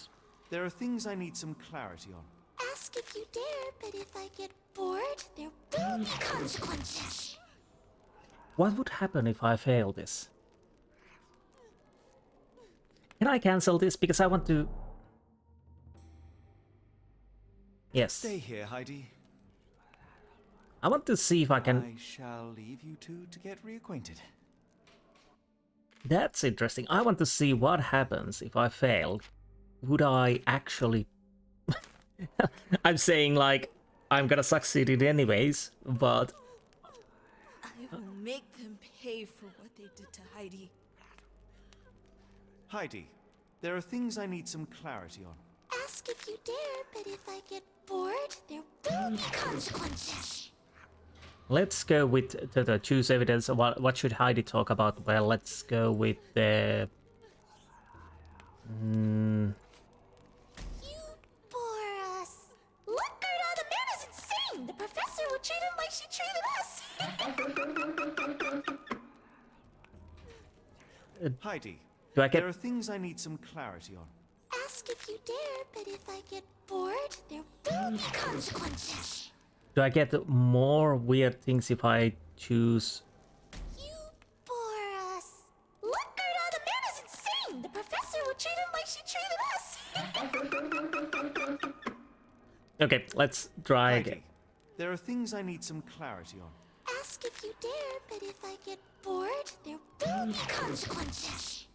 there are things I need some clarity on. Ask if you dare, but if I get bored, there will be consequences. What would happen if I fail this? Can I cancel this? Because I want to... Yes. Stay here, Heidi. I want to see if I can... I shall leave you two to get reacquainted. That's interesting. I want to see what happens if I fail. Would I actually... I'm saying, like, I'm gonna succeed it anyways, but... I will make them pay for what they did to Heidi. Heidi, there are things I need some clarity on. Ask if you dare, but if I get bored, there will be consequences. Let's go with the choose evidence. What should Heidi talk about? Well, let's go with the... You bore us. Look, Gerda, the man is insane. The professor will treat him like she treated us. Heidi, Do I get... there are things I need some clarity on. Ask if you dare, but if I get bored, there will be consequences. Do I get more weird things if I choose... You bore us. Look, Gerda, the man is insane. The professor will treat him like she treated us. Okay, let's try Heidi, again. there are things I need some clarity on. Ask if you dare, but if I get bored, there will be consequences.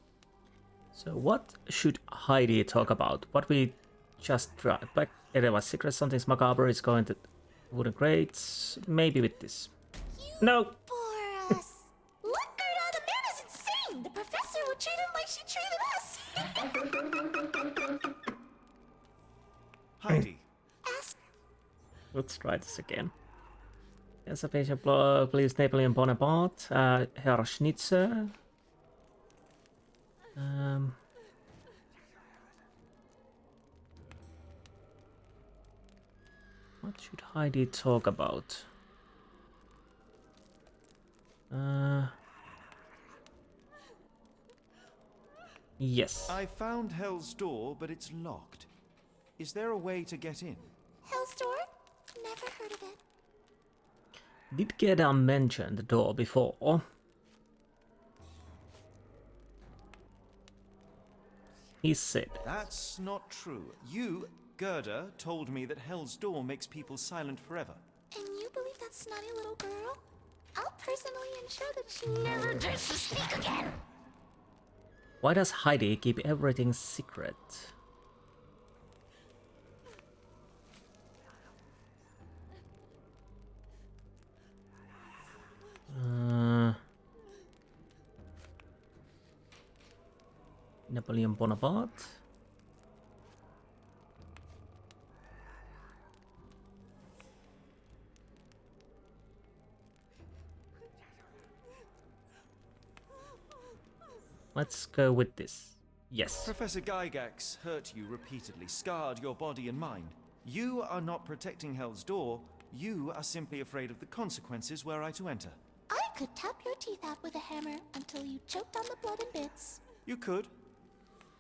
So what should Heidi talk about? What we just tried. Back there was secret, something's macabre is going to wooden crates. Maybe with this. You No! bore us. Look, Gerda, the man is insane. The professor will treat him like she treated us. Heidi, Ask. Let's try this again. As a patient, please Napoleon Bonaparte, Herr Schnitzer. What should Heidi talk about? Yes. I found Hell's Door, but it's locked. Is there a way to get in? Hell's Door? Never heard of it. Did Gerda mention the door before? He said. That's not true. You, Gerda, told me that Hell's Door makes people silent forever. And you believe that snotty little girl? I'll personally ensure that she never dares to speak again. Why does Heidi keep everything secret? Napoleon Bonaparte. Let's go with this. Yes. Professor Gygax hurt you repeatedly, scarred your body and mind. You are not protecting Hell's Door. You are simply afraid of the consequences were I to enter. I could tap your teeth out with a hammer until you choked on the blood and bits. You could.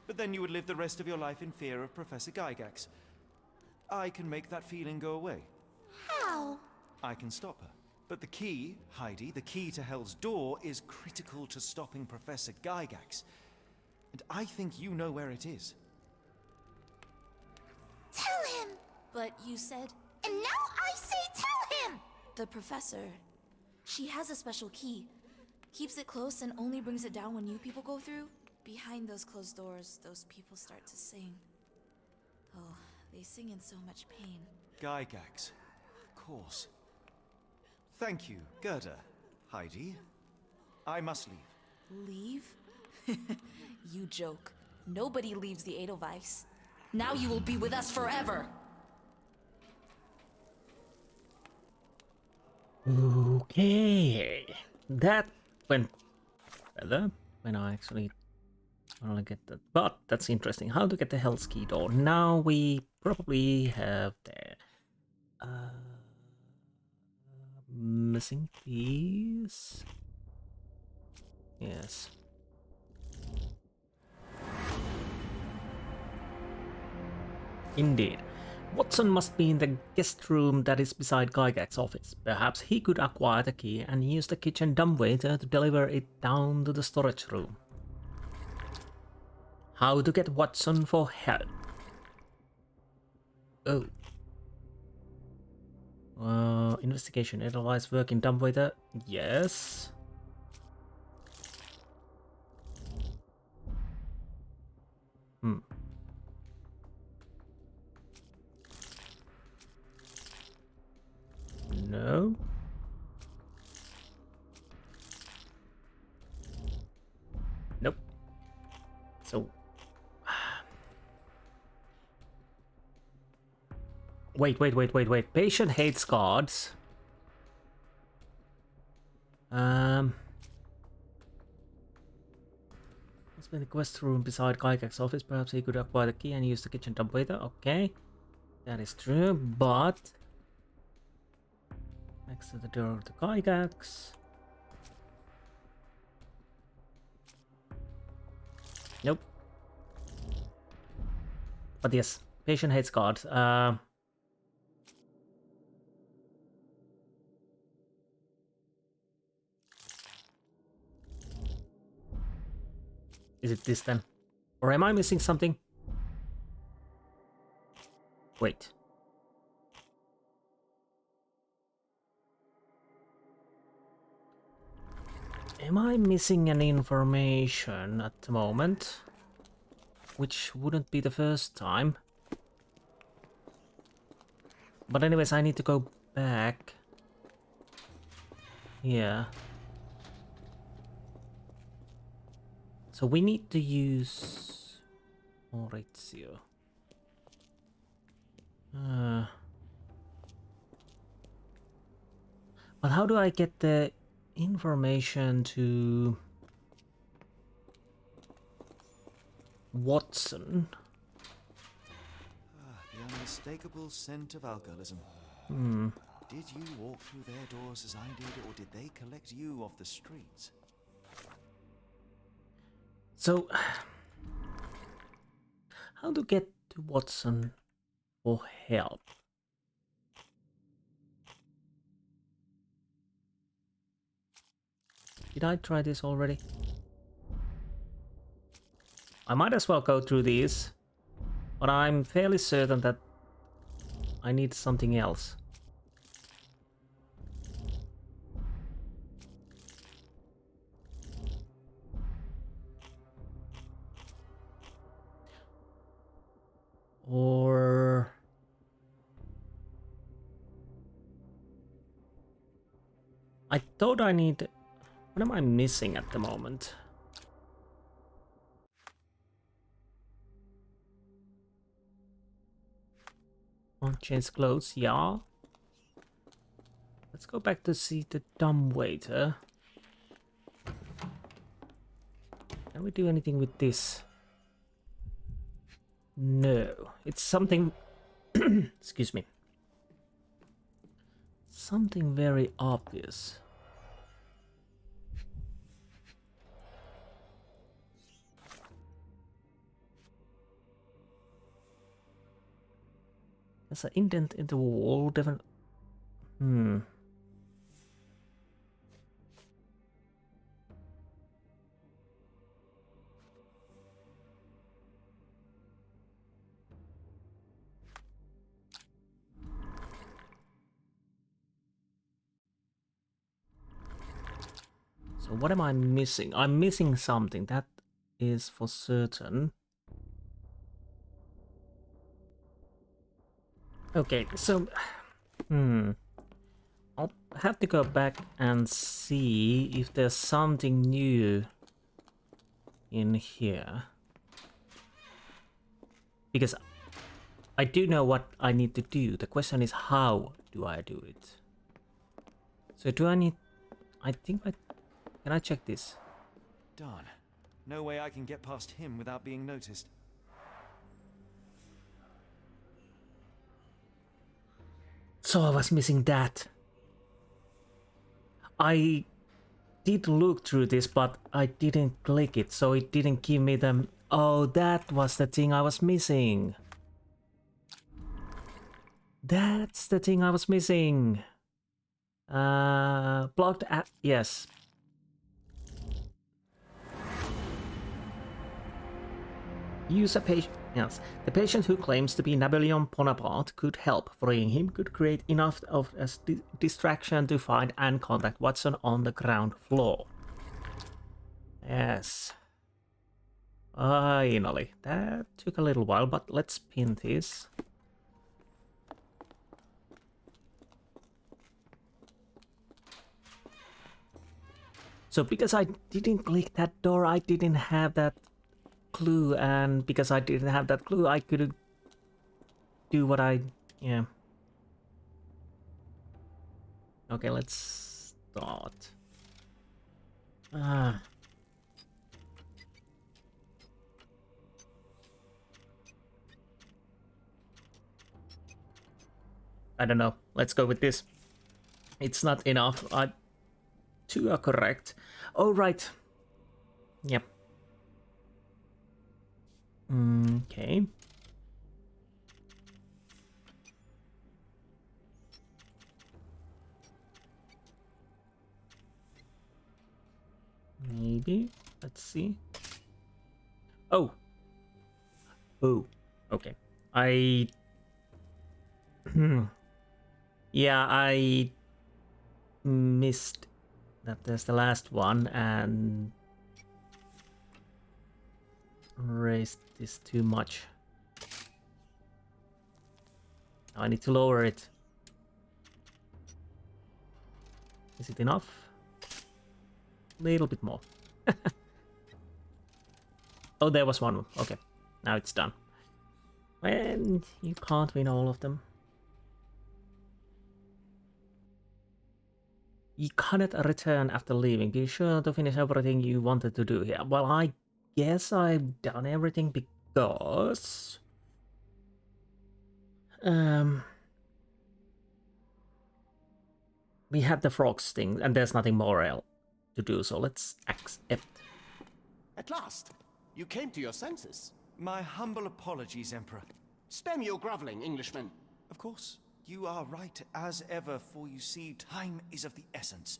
But then you would live the rest of your life in fear of Professor Gygax. I can make that feeling go away. How? I can stop her. But the key, Heidi, the key to Hell's Door is critical to stopping Professor Gygax. And I think you know where it is. Tell him! But you said And now I say tell him! the professor. She has a special key. Keeps it close and only brings it down when new people go through. Behind those closed doors, those people start to sing. Oh, they sing in so much pain. Gygax. Of course. Thank you, Gerda. Heidi. I must leave. Leave? You joke. Nobody leaves the Edelweiss. Now you will be with us forever! Okay. That went better when I actually want to get that. But that's interesting. How to get the Hell's Key door. Now we probably have the missing piece. Yes. Indeed. Watson must be in the guest room that is beside Gygax's office. Perhaps he could acquire the key and use the kitchen dumbwaiter to deliver it down to the storage room. How to get Watson for help? Oh. Investigation. Edelweiss work in dumbwaiter? Yes. No. Nope. So. Wait. Patient hates guards. Must be in the quest room beside Gygax's office. Perhaps he could acquire the key and use the kitchen dumbwaiter. Okay. That is true, but next to the door of the Gygax. Nope. But yes, patient hates guards. Is it this then? Or am I missing something? Wait. Am I missing any information at the moment? Which wouldn't be the first time. But anyways, I need to go back. Yeah. So we need to use Maurizio. But how do I get the information to Watson? The unmistakable scent of alcoholism. Did you walk through their doors as I did, or did they collect you off the streets? So, how to get to Watson for help? Did I try this already? I might as well go through these, but I'm fairly certain that I need something else. I thought I need... What am I missing at the moment? Want to change clothes? Yeah. Let's go back to see the dumb waiter. Can we do anything with this? No. It's something... Excuse me. Something very obvious. There's an indent in the wall. Different. So what am I missing? I'm missing something. That is for certain. Okay, so... I'll have to go back and see if there's something new in here. Because I do know what I need to do. The question is, how do I do it? So do I need... I think I... Can I check this? Darn. No way I can get past him without being noticed. So I was missing that. I did look through this, but I didn't click it, so it didn't give me them. Oh, that was the thing I was missing. That's the thing I was missing. Blocked at... Yes. Use a patient. Yes, the patient who claims to be Napoleon Bonaparte could help. Freeing him could create enough of a distraction to find and contact Watson on the ground floor. Yes. Finally. That took a little while, but let's pin this. So because I didn't click that door, I didn't have that clue, and because I didn't have that clue, I couldn't do what I... Yeah. Okay, let's start. I don't know. Let's go with this. It's not enough. Two are correct. Oh, right. Yep. Okay. Maybe. Let's see. Oh. Oh. Okay. Yeah, I missed that there's the last one and raised this too much. Now I need to lower it. Is it enough? A little bit more. Oh, there was one. Okay, now it's done. And you can't win all of them. You cannot return after leaving. Be sure to finish everything you wanted to do here. Well, I guess I've done everything because... we had the frogs thing, and there's nothing more else to do, so let's accept. At last, you came to your senses. My humble apologies, Emperor. Spare your groveling, Englishman. Of course, you are right as ever, for you see, time is of the essence.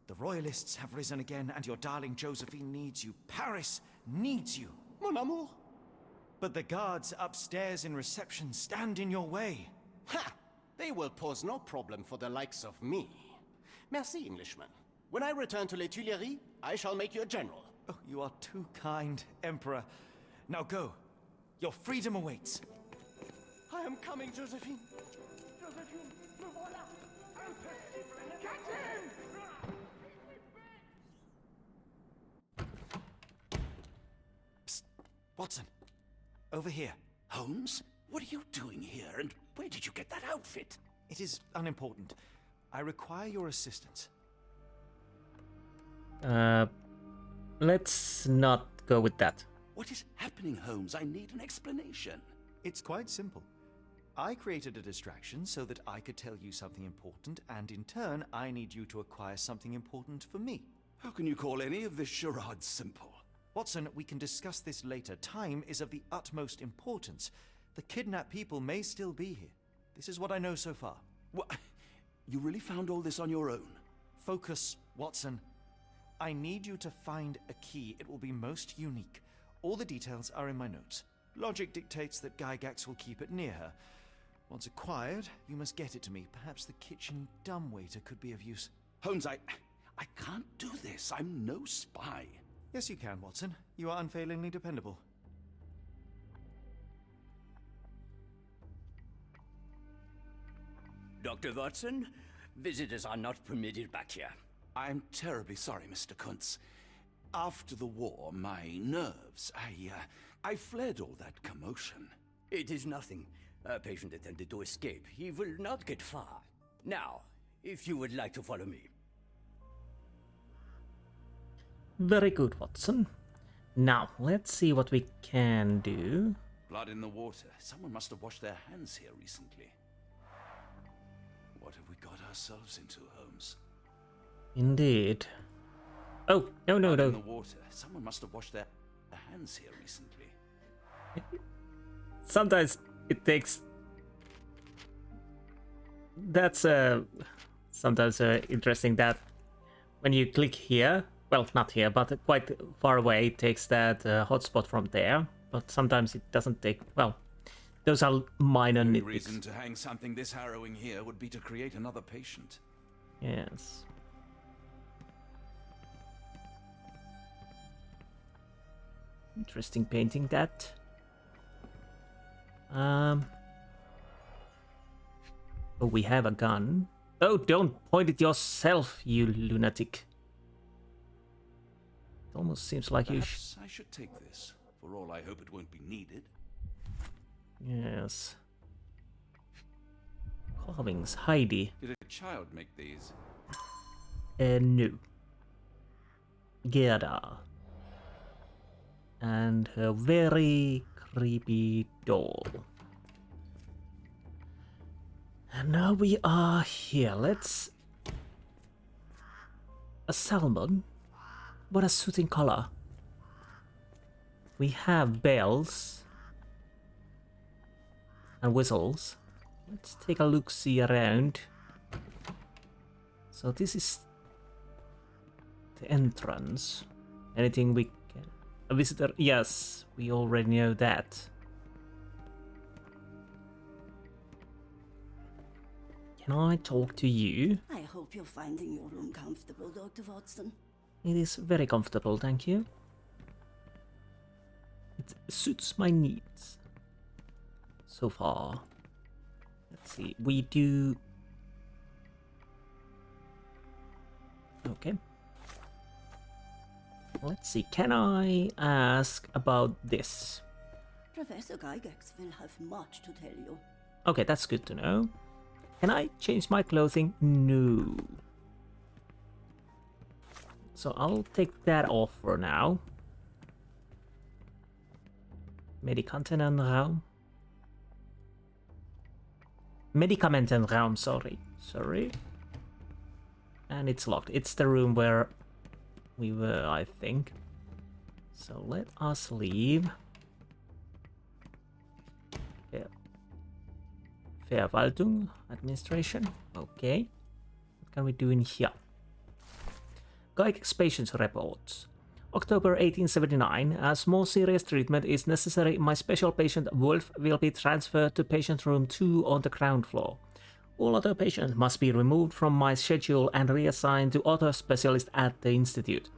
The royalists have risen again, and your darling Josephine needs you. Paris needs you. Mon amour. But the guards upstairs in reception stand in your way. Ha! They will pose no problem for the likes of me. Merci, Englishman. When I return to Les Tuileries, I shall make you a general. Oh, you are too kind, Emperor. Now go. Your freedom awaits. I am coming, Josephine. Josephine, me voilà. Psst. Watson, over here. Holmes? What are you doing here, and where did you get that outfit? It is unimportant. I require your assistance. Let's not go with that. What is happening, Holmes? I need an explanation. It's quite simple. I created a distraction so that I could tell you something important, and in turn, I need you to acquire something important for me. How can you call any of this charade simple? Watson, we can discuss this later. Time is of the utmost importance. The kidnapped people may still be here. This is what I know so far. What? You really found all this on your own? Focus, Watson. I need you to find a key. It will be most unique. All the details are in my notes. Logic dictates that Gygax will keep it near her. Once acquired, you must get it to me. Perhaps the kitchen dumbwaiter could be of use. Holmes, I can't do this. I'm no spy. Yes, you can, Watson. You are unfailingly dependable. Dr. Watson, visitors are not permitted back here. I'm terribly sorry, Mr. Kuntz. After the war, my nerves, I fled all that commotion. It is nothing. A patient attempted to escape. He will not get far. Now, if you would like to follow me. Very good, Watson. Now, let's see what we can do. Blood in the water. Someone must have washed their hands here recently. What have we got ourselves into, Holmes? Indeed. Oh, no. Blood in the water. Someone must have washed their hands here recently. Sometimes it takes... That's sometimes interesting that when you click here, well, not here, but quite far away, it takes that hotspot from there, but sometimes it doesn't take, well, those are minor The only nitpicks. reason to hang something this harrowing here would be to create another patient. Yes. Interesting painting that. Oh, we have a gun. Oh, don't point it yourself, you lunatic. It almost seems like Perhaps I should take this. For all I hope it won't be needed. Yes. Carvings, Heidi. Did a child make these? No. Gerda. And her very creepy doll. And now we are here. Let's... A salmon? What a soothing color. We have bells. And whistles. Let's take a look-see around. So this is the entrance. Anything we can... A visitor? Yes, we already know that. Can I talk to you? I hope you're finding your room comfortable, Dr. Watson. It is very comfortable, thank you. It suits my needs. So far. Let's see, we do... Okay. Let's see, can I ask about this? Professor Gygax will have much to tell you. Okay, that's good to know. Can I change my clothing? No. So I'll take that off for now. Medicamentenraum. Medicamentenraum, sorry. And it's locked. It's the room where we were, I think. So let us leave. Verwaltung, administration. Okay. What can we do in here? Gygax patients reports. October 1879. As more serious treatment is necessary, my special patient Wolf will be transferred to patient room 2 on the ground floor. All other patients must be removed from my schedule and reassigned to other specialists at the institute.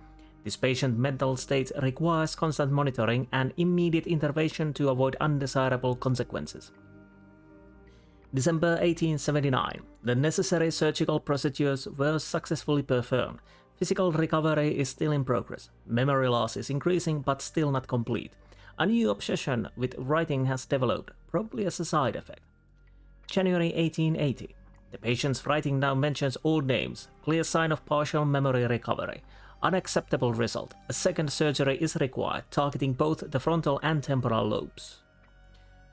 This patient's mental state requires constant monitoring and immediate intervention to avoid undesirable consequences. December 1879. The necessary surgical procedures were successfully performed. Physical recovery is still in progress. Memory loss is increasing but still not complete. A new obsession with writing has developed, probably as a side effect. January 1880. The patient's writing now mentions old names, clear sign of partial memory recovery. Unacceptable result. A second surgery is required, targeting both the frontal and temporal lobes.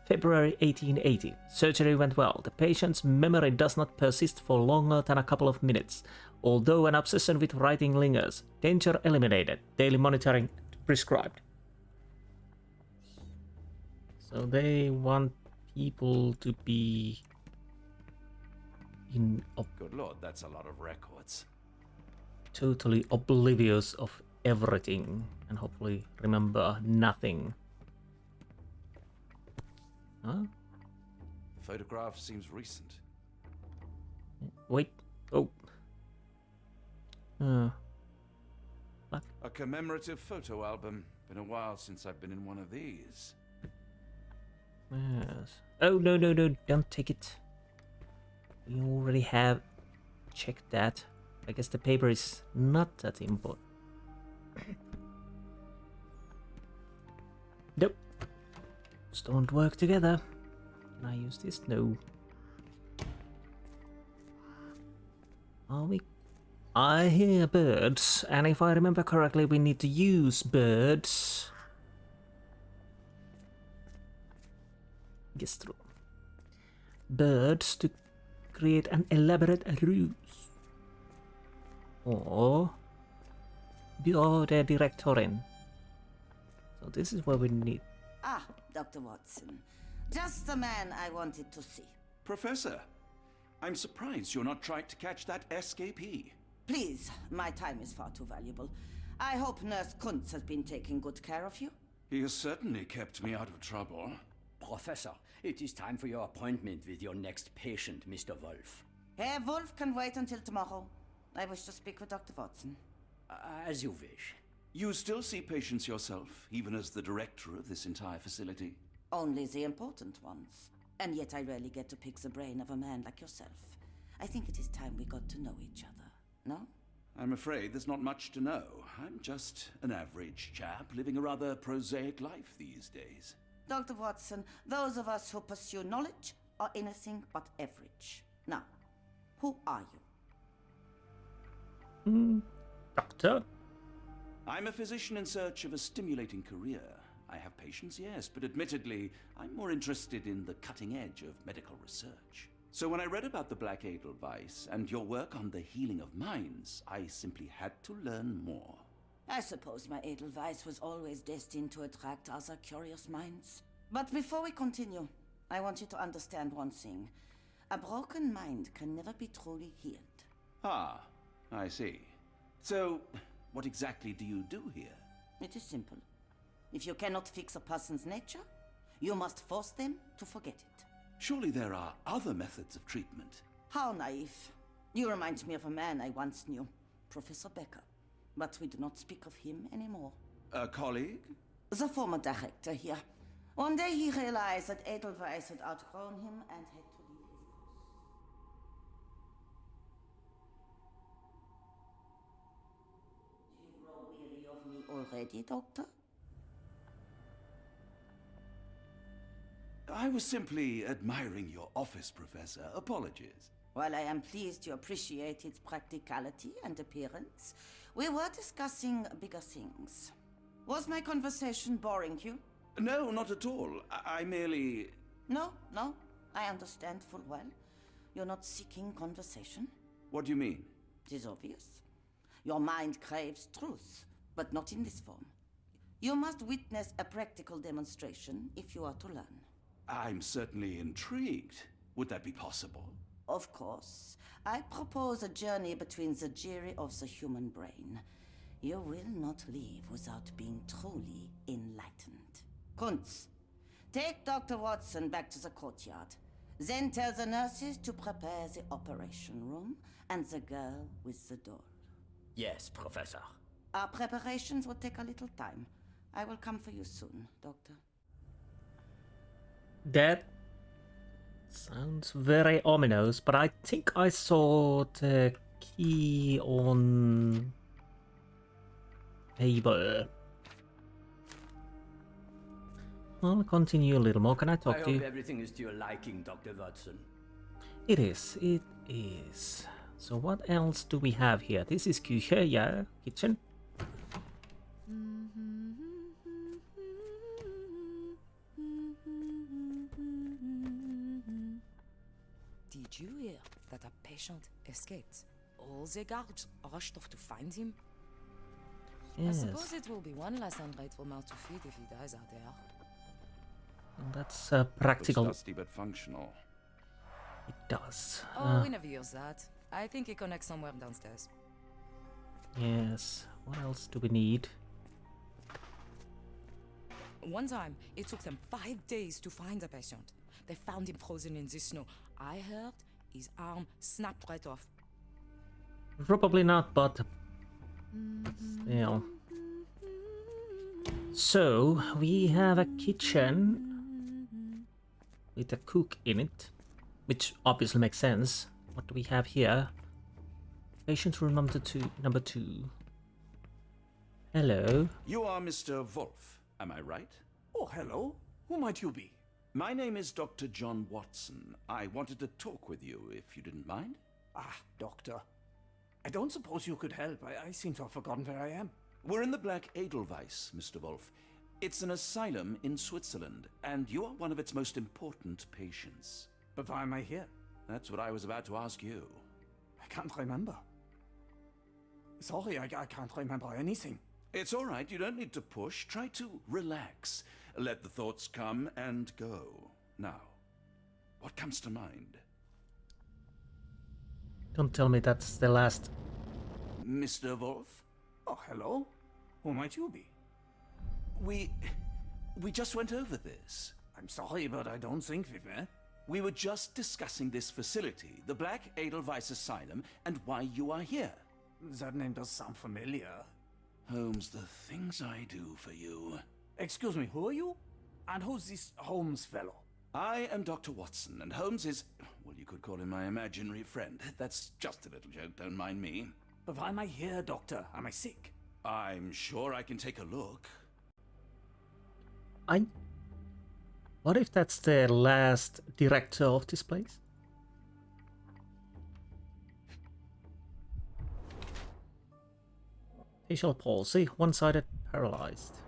February 1880. Surgery went well. The patient's memory does not persist for longer than a couple of minutes. Although an obsession with writing lingers, danger eliminated. Daily monitoring prescribed. So they want people to be in Good lord, that's a lot of records. totally oblivious of everything and hopefully remember nothing. Huh? The photograph seems recent. Wait. Oh. A commemorative photo album. Been a while since I've been in one of these. Yes. Oh, no, no, no. Don't take it. We already have checked that. I guess the paper is not that important. Nope. Those don't work together. Can I use this? No. Are we? I hear birds, and if I remember correctly, we need to use birds. Guess through. Birds to create an elaborate ruse. Or the directorin. So this is what we need. Ah, Dr. Watson. Just the man I wanted to see. Professor, I'm surprised you're not trying to catch that escapee. Please, my time is far too valuable. I hope Nurse Kuntz has been taking good care of you. He has certainly kept me out of trouble. Professor, it is time for your appointment with your next patient, Mr. Wolf. Herr Wolf can wait until tomorrow. I wish to speak with Dr. Watson. As you wish. You still see patients yourself, even as the director of this entire facility? Only the important ones. And yet I rarely get to pick the brain of a man like yourself. I think it is time we got to know each other, no? I'm afraid there's not much to know. I'm just an average chap living a rather prosaic life these days. Dr. Watson, those of us who pursue knowledge are anything but average. Now, who are you? Doctor? I'm a physician in search of a stimulating career. I have patients, yes, but admittedly, I'm more interested in the cutting edge of medical research. So when I read about the Black Edelweiss and your work on the healing of minds, I simply had to learn more. I suppose my Edelweiss was always destined to attract other curious minds. But before we continue, I want you to understand one thing. A broken mind can never be truly healed. Ah, I see. So, what exactly do you do here? It is simple. If you cannot fix a person's nature, you must force them to forget it. Surely there are other methods of treatment. How naive. You remind me of a man I once knew, Professor Becker. But we do not speak of him anymore. A colleague? The former director here. One day he realized that Edelweiss had outgrown him and had to leave his post. Do you grow weary of me already, Doctor? I was simply admiring your office, Professor. Apologies. While I am pleased you appreciate its practicality and appearance, we were discussing bigger things. Was my conversation boring you? No, not at all. I merely... No, I understand full well. You're not seeking conversation. What do you mean? It is obvious. Your mind craves truth, but not in this form. You must witness a practical demonstration if you are to learn. I'm certainly intrigued. Would that be possible? Of course. I propose a journey between the jury of the human brain. You will not leave without being truly enlightened. Kuntz, take Dr. Watson back to the courtyard. Then tell the nurses to prepare the operation room and the girl with the doll. Yes, Professor. Our preparations will take a little time. I will come for you soon, Doctor. That Sounds very ominous, but I think I saw the key on table. I'll continue a little more. Can I talk I to hope you? everything is to your liking, Dr. Watson. It is. It is. So what else do we have here? This is Küche, yeah, kitchen. Did you hear that a patient escaped? All the guards rushed off to find him. I Yes, suppose it will be one less ungrateful mouth to feed if he dies out there. well, that's Looks practical. dusty but functional. It does. Oh, we never use that. I think it connects somewhere downstairs. Yes. What else do we need? One time, it took them 5 days to find the patient. They found him frozen in the snow. I heard his arm snapped right off. Probably not, but still. So we have a kitchen with a cook in it, which obviously makes sense. What do we have here? Patient room number two. Hello. You are Mr. Wolf, am I right? Oh, hello. Who might you be? My name is Dr. John Watson. I wanted to talk with you, if you didn't mind. Ah, doctor. I don't suppose you could help. I seem to have forgotten where I am. We're in the Black Edelweiss, Mr. Wolf. It's an asylum in Switzerland, and you are one of its most important patients. But why am I here? That's what I was about to ask you. I can't remember. Sorry, I can't remember anything. It's all right, you don't need to push. Try to relax. Let the thoughts come and go. Now, what comes to mind? Don't tell me that's the last. Mr. Wolf? Oh, hello. Who might you be? We just went over this. I'm sorry, but I don't think we've met. We were just discussing this facility, the Black Edelweiss Asylum, and why you are here. That name does sound familiar. Holmes, the things I do for you. Excuse me, who are you? And who's this Holmes fellow? I am Dr. Watson, and Holmes is, well, you could call him my imaginary friend. That's just a little joke, don't mind me. But why am I here, doctor? Am I sick? I'm sure I can take a look. What if that's the last director of this place? Facial palsy, one-sided paralyzed.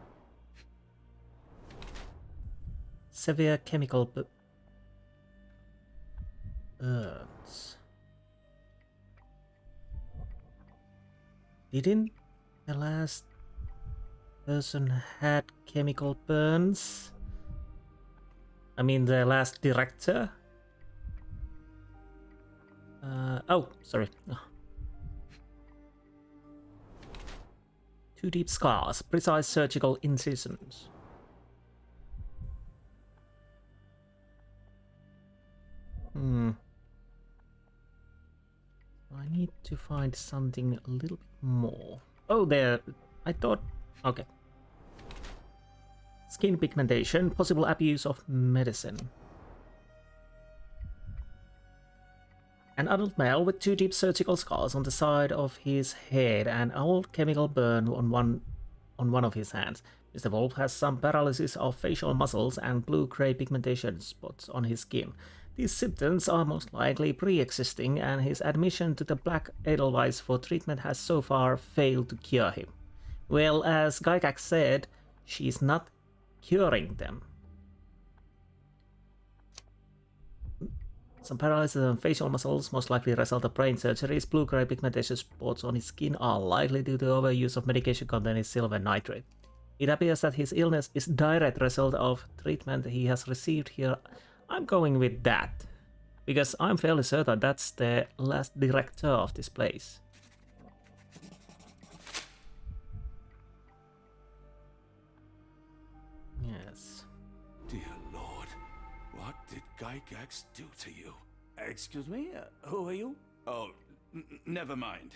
Severe chemical burns. Didn't the last person had chemical burns? I mean, the last director? Oh, sorry. Oh. 2 deep scars, precise surgical incisions. I need to find something a little bit more. Oh, there. I thought. Okay. Skin pigmentation, possible abuse of medicine. An adult male with 2 deep surgical scars on the side of his head and old chemical burn on one of his hands. Mr. Wolf has some paralysis of facial muscles and blue-gray pigmentation spots on his skin. These symptoms are most likely pre-existing, and his admission to the Black Edelweiss for treatment has so far failed to cure him. Well, as Gygax said, she's not curing them. Some paralysis on facial muscles, most likely result of brain surgeries. Blue-gray pigmentation spots on his skin are likely due to overuse of medication containing silver nitrate. It appears that his illness is direct result of treatment he has received here. I'm going with that, because I'm fairly certain that's the last director of this place. Yes. Dear Lord, what did Gygax do to you? Excuse me? Who are you? Oh, never mind.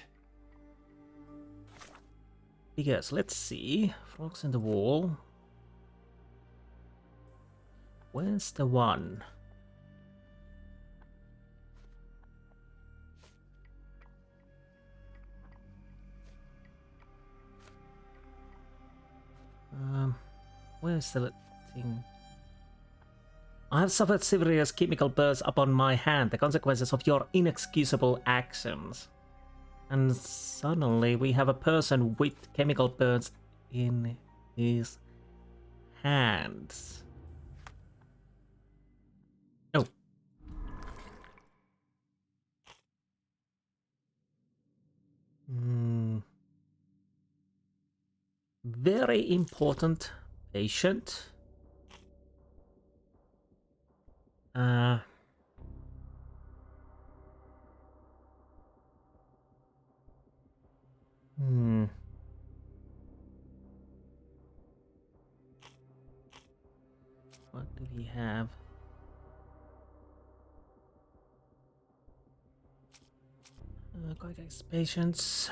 Because, let's see. Frogs in the wall. Where's the one? Where's the thing? I have suffered serious chemical burns upon my hand, the consequences of your inexcusable actions. And suddenly we have a person with chemical burns in his hands. Oh. Very important patient. What do we have? Gygax patients.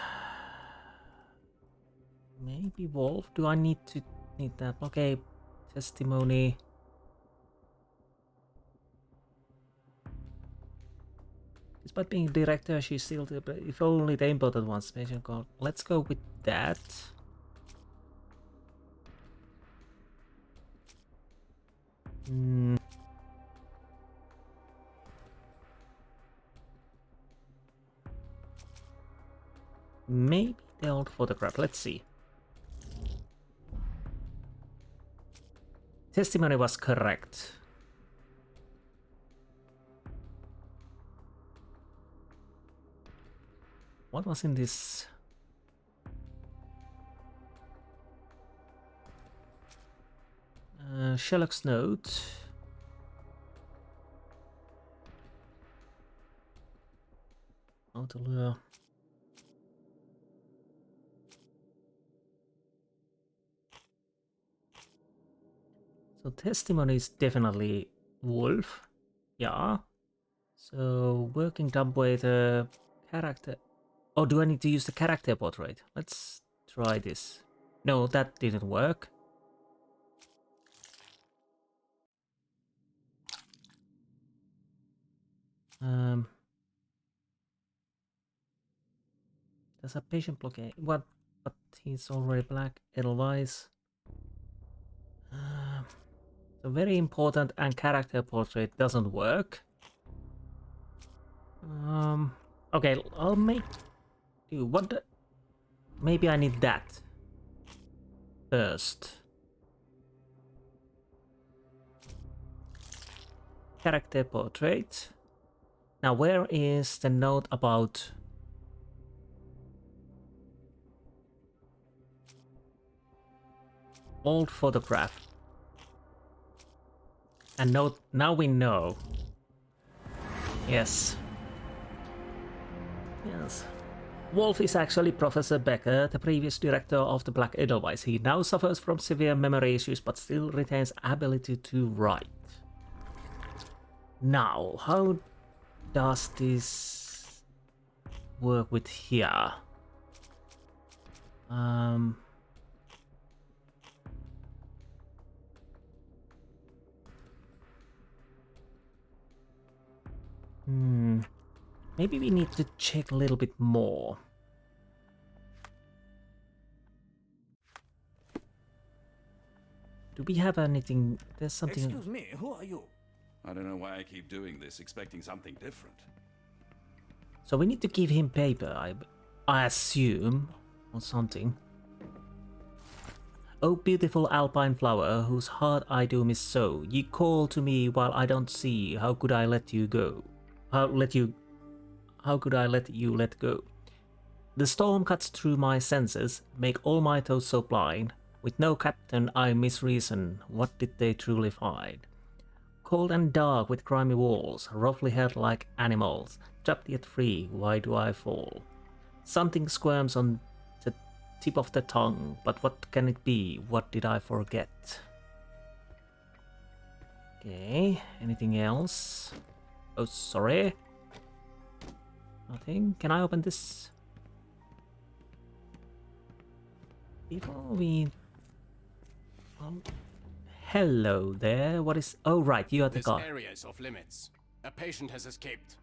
Maybe Wolf? Do I need that? Okay, testimony. Despite being director, she's still if only the important ones. Patient call. Let's go with that. Maybe the old photograph. Let's see. Testimony was correct. What was in this? Sherlock's note. How to lure. So testimony is definitely Wolf. Yeah. So working dumbwaiter character. Oh, do I need to use the character portrait? Let's try this. No, that didn't work. There's a patient blockade. What? But he's already black. Edelweiss. So very important, and character portrait doesn't work. Okay, I'll make do what the, maybe I need that first. Character portrait. Now where is the note about old photograph? And note, now we know. Yes. Yes. Wolf is actually Professor Becker, the previous director of the Black Edelweiss. He now suffers from severe memory issues but still retains ability to write. Now, how does this work with here? Maybe we need to check a little bit more. Do we have anything? There's something. Excuse me, who are you? I don't know why I keep doing this, expecting something different. So we need to give him paper, I assume, or something. Oh, beautiful alpine flower, whose heart I do miss so. You call to me while I don't see. How could I let you go? How could I let you let go? The storm cuts through my senses, make all my thoughts so blind. With no captain I misreason, what did they truly find? Cold and dark with grimy walls, roughly held like animals, trapped yet free, why do I fall? Something squirms on the tip of the tongue, but what can it be? What did I forget? Okay, anything else? Oh, sorry. Nothing. Can I open this? Before we... hello there. What is... Oh, right. You are the guy. This area is off limits. A patient has escaped.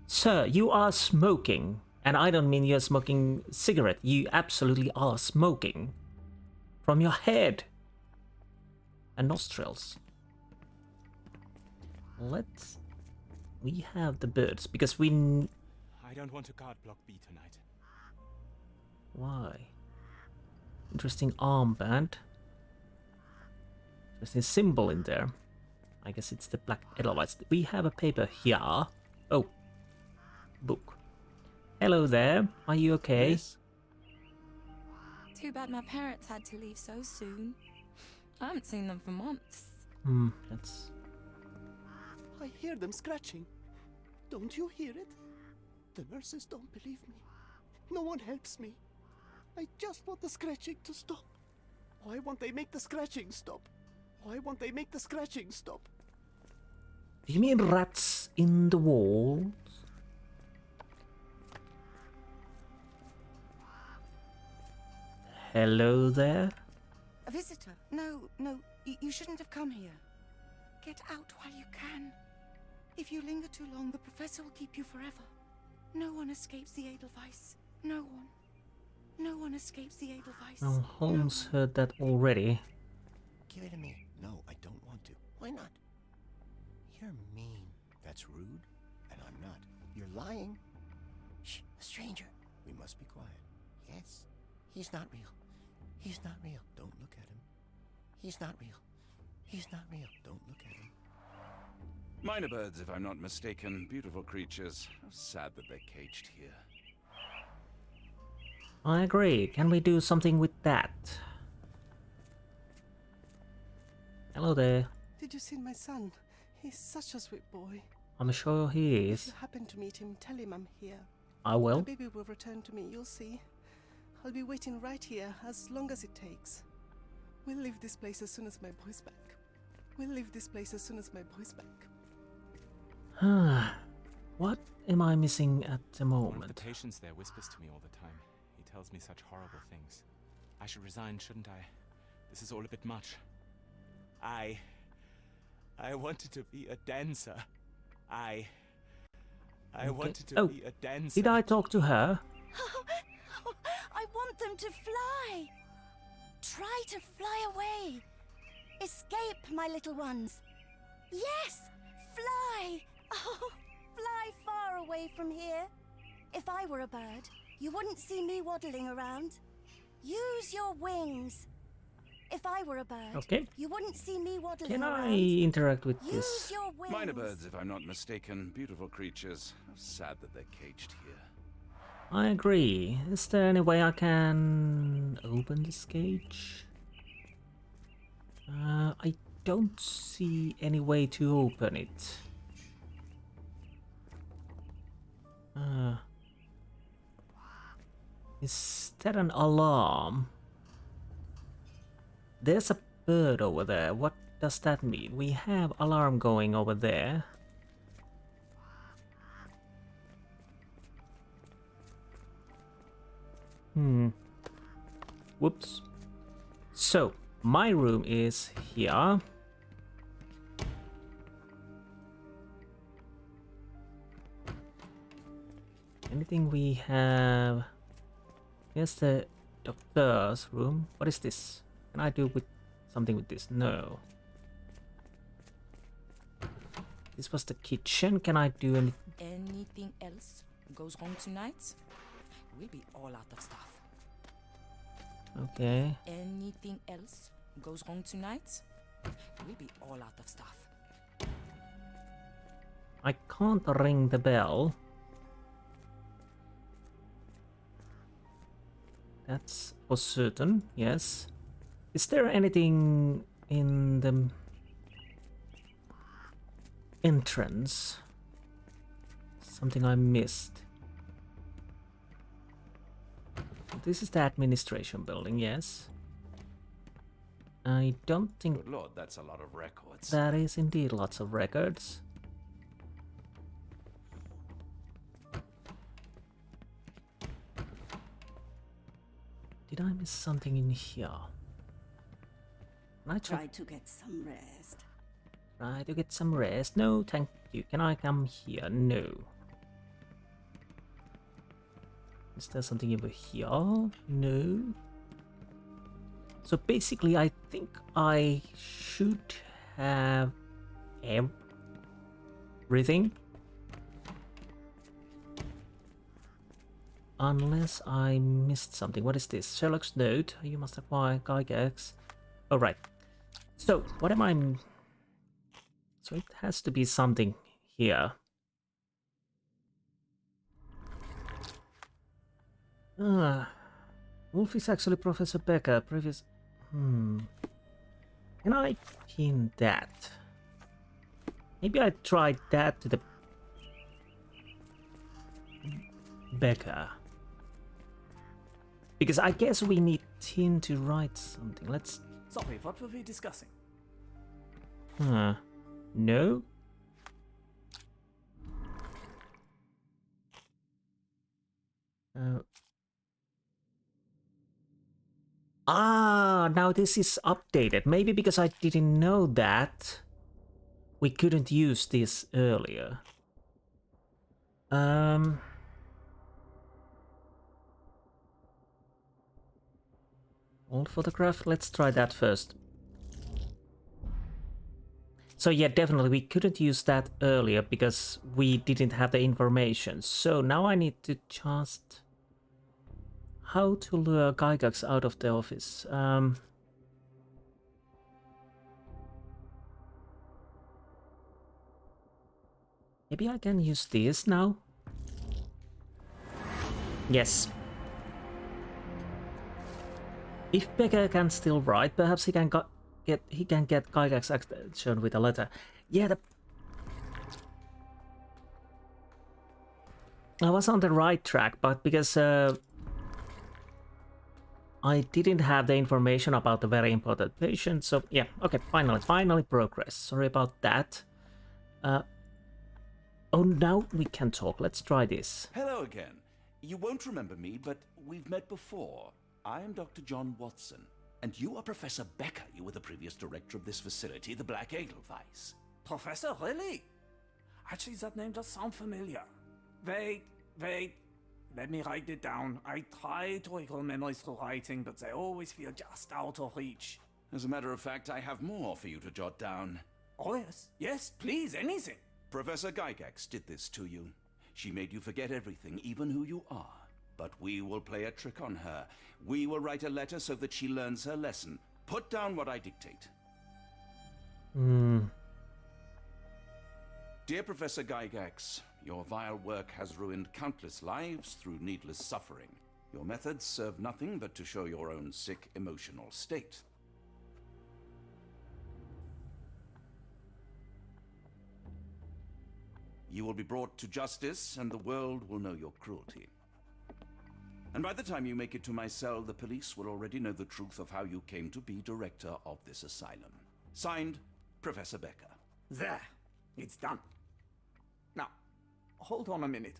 Sir, you are smoking. And I don't mean you're smoking cigarette. You absolutely are smoking. From your head. and nostrils. We have the birds because we. I don't want to guard block B tonight. Why? Interesting armband. Interesting symbol in there. I guess it's the Black Edelweiss. We have a paper here. Oh, book. Hello there. Are you okay? Yes? Too bad my parents had to leave so soon. I haven't seen them for months. That's. I hear them scratching. Don't you hear it? The nurses don't believe me. No one helps me. I just want the scratching to stop. Why won't they make the scratching stop? Why won't they make the scratching stop? Do you mean rats in the walls? Hello there? A visitor? No, you shouldn't have come here. Get out while you can. If you linger too long, the professor will keep you forever. No one escapes the Edelweiss. No one. No one escapes the Edelweiss. Well, Holmes heard that already. Give it to me. No, I don't want to. Why not? You're mean. That's rude. And I'm not. You're lying. Shh, a stranger. We must be quiet. Yes. He's not real. He's not real. Don't look at him. He's not real. He's not real. Don't look at him. Minor birds, if I'm not mistaken. Beautiful creatures. How sad that they're caged here. I agree. Can we do something with that? Hello there. Did you see my son? He's such a sweet boy. I'm sure he If is. you happen to meet him, tell him I'm here. I will. My baby will return to me, you'll see. I'll be waiting right here as long as it takes. We'll leave this place as soon as my boy's back. We'll leave this place as soon as my boy's back. What am I missing at the One of moment? the patients there whispers to me all the time. He tells me such horrible things. I should resign, shouldn't I? This is all a bit much. I wanted to be a dancer. I wanted to be a dancer. Did I talk to her? I want them to fly. Try to fly away. Escape, my little ones. Yes, fly. Oh, fly far away from here. If I were a bird, you wouldn't see me waddling around. Use your wings. If I were a bird, Okay. you wouldn't see me waddling Can around. I interact with Use this? your wings. Minor birds, if I'm not mistaken. Beautiful creatures. How sad that they're caged here. I agree. Is there any way I can open this cage? I don't see any way to open it. Is that an alarm? There's a bird over there. What does that mean? We have alarm going over there. Whoops. So, my room is here. Anything we have? Here's the doctor's room. What is this? Can I do with something with this? No. This was the kitchen. Can I do anything? Anything else goes wrong tonight, we'll be all out of stuff. Okay. Anything else goes wrong tonight, we'll be all out of stuff. I can't ring the bell. That's for certain, yes. Is there anything in the entrance? Something I missed. This is the administration building, yes. I don't think... Good lord, that's a lot of records. That is indeed lots of records. Did I miss something in here? Try to get some rest. Try to get some rest. No, thank you. Can I come here? No. Is there something over here? No. So basically, I think I should have everything. Unless I missed something. What is this? Sherlock's note. You must acquire Gygax. Oh, right. So, what am I... So it has to be something here. Wolf is actually Professor Becker. Previous... Can I pin that? Maybe I tried that to the... Becker. Because I guess we need Tin to write something. Let's... Sorry, what were we discussing? No? Now this is updated. Maybe because I didn't know that we couldn't use this earlier. Old photograph, let's try that first. So yeah, definitely we couldn't use that earlier because we didn't have the information. So now I need to just... How to lure Gygax out of the office? Maybe I can use this now? Yes. If Becker can still write, perhaps he can get Gygax action with a letter. Yeah, I was on the right track, but because I didn't have the information about the very important patient, so yeah, okay, finally progress. Sorry about that. Oh, now we can talk. Let's try this. Hello again. You won't remember me, but we've met before. I am Dr. John Watson, and you are Professor Becker. You were the previous director of this facility, the Black Edelweiss. Professor, really? Actually, that name does sound familiar. Wait. Let me write it down. I try to recall memories through writing, but they always feel just out of reach. As a matter of fact, I have more for you to jot down. Oh, yes. Yes, please, anything. Professor Gygax did this to you. She made you forget everything, even who you are. But we will play a trick on her. We will write a letter so that she learns her lesson. Put down what I dictate. Dear Professor Gygax, your vile work has ruined countless lives through needless suffering. Your methods serve nothing but to show your own sick emotional state. You will be brought to justice, and the world will know your cruelty. And by the time you make it to my cell, the police will already know the truth of how you came to be director of this asylum. Signed, Professor Becker. There. It's done. Now, hold on a minute.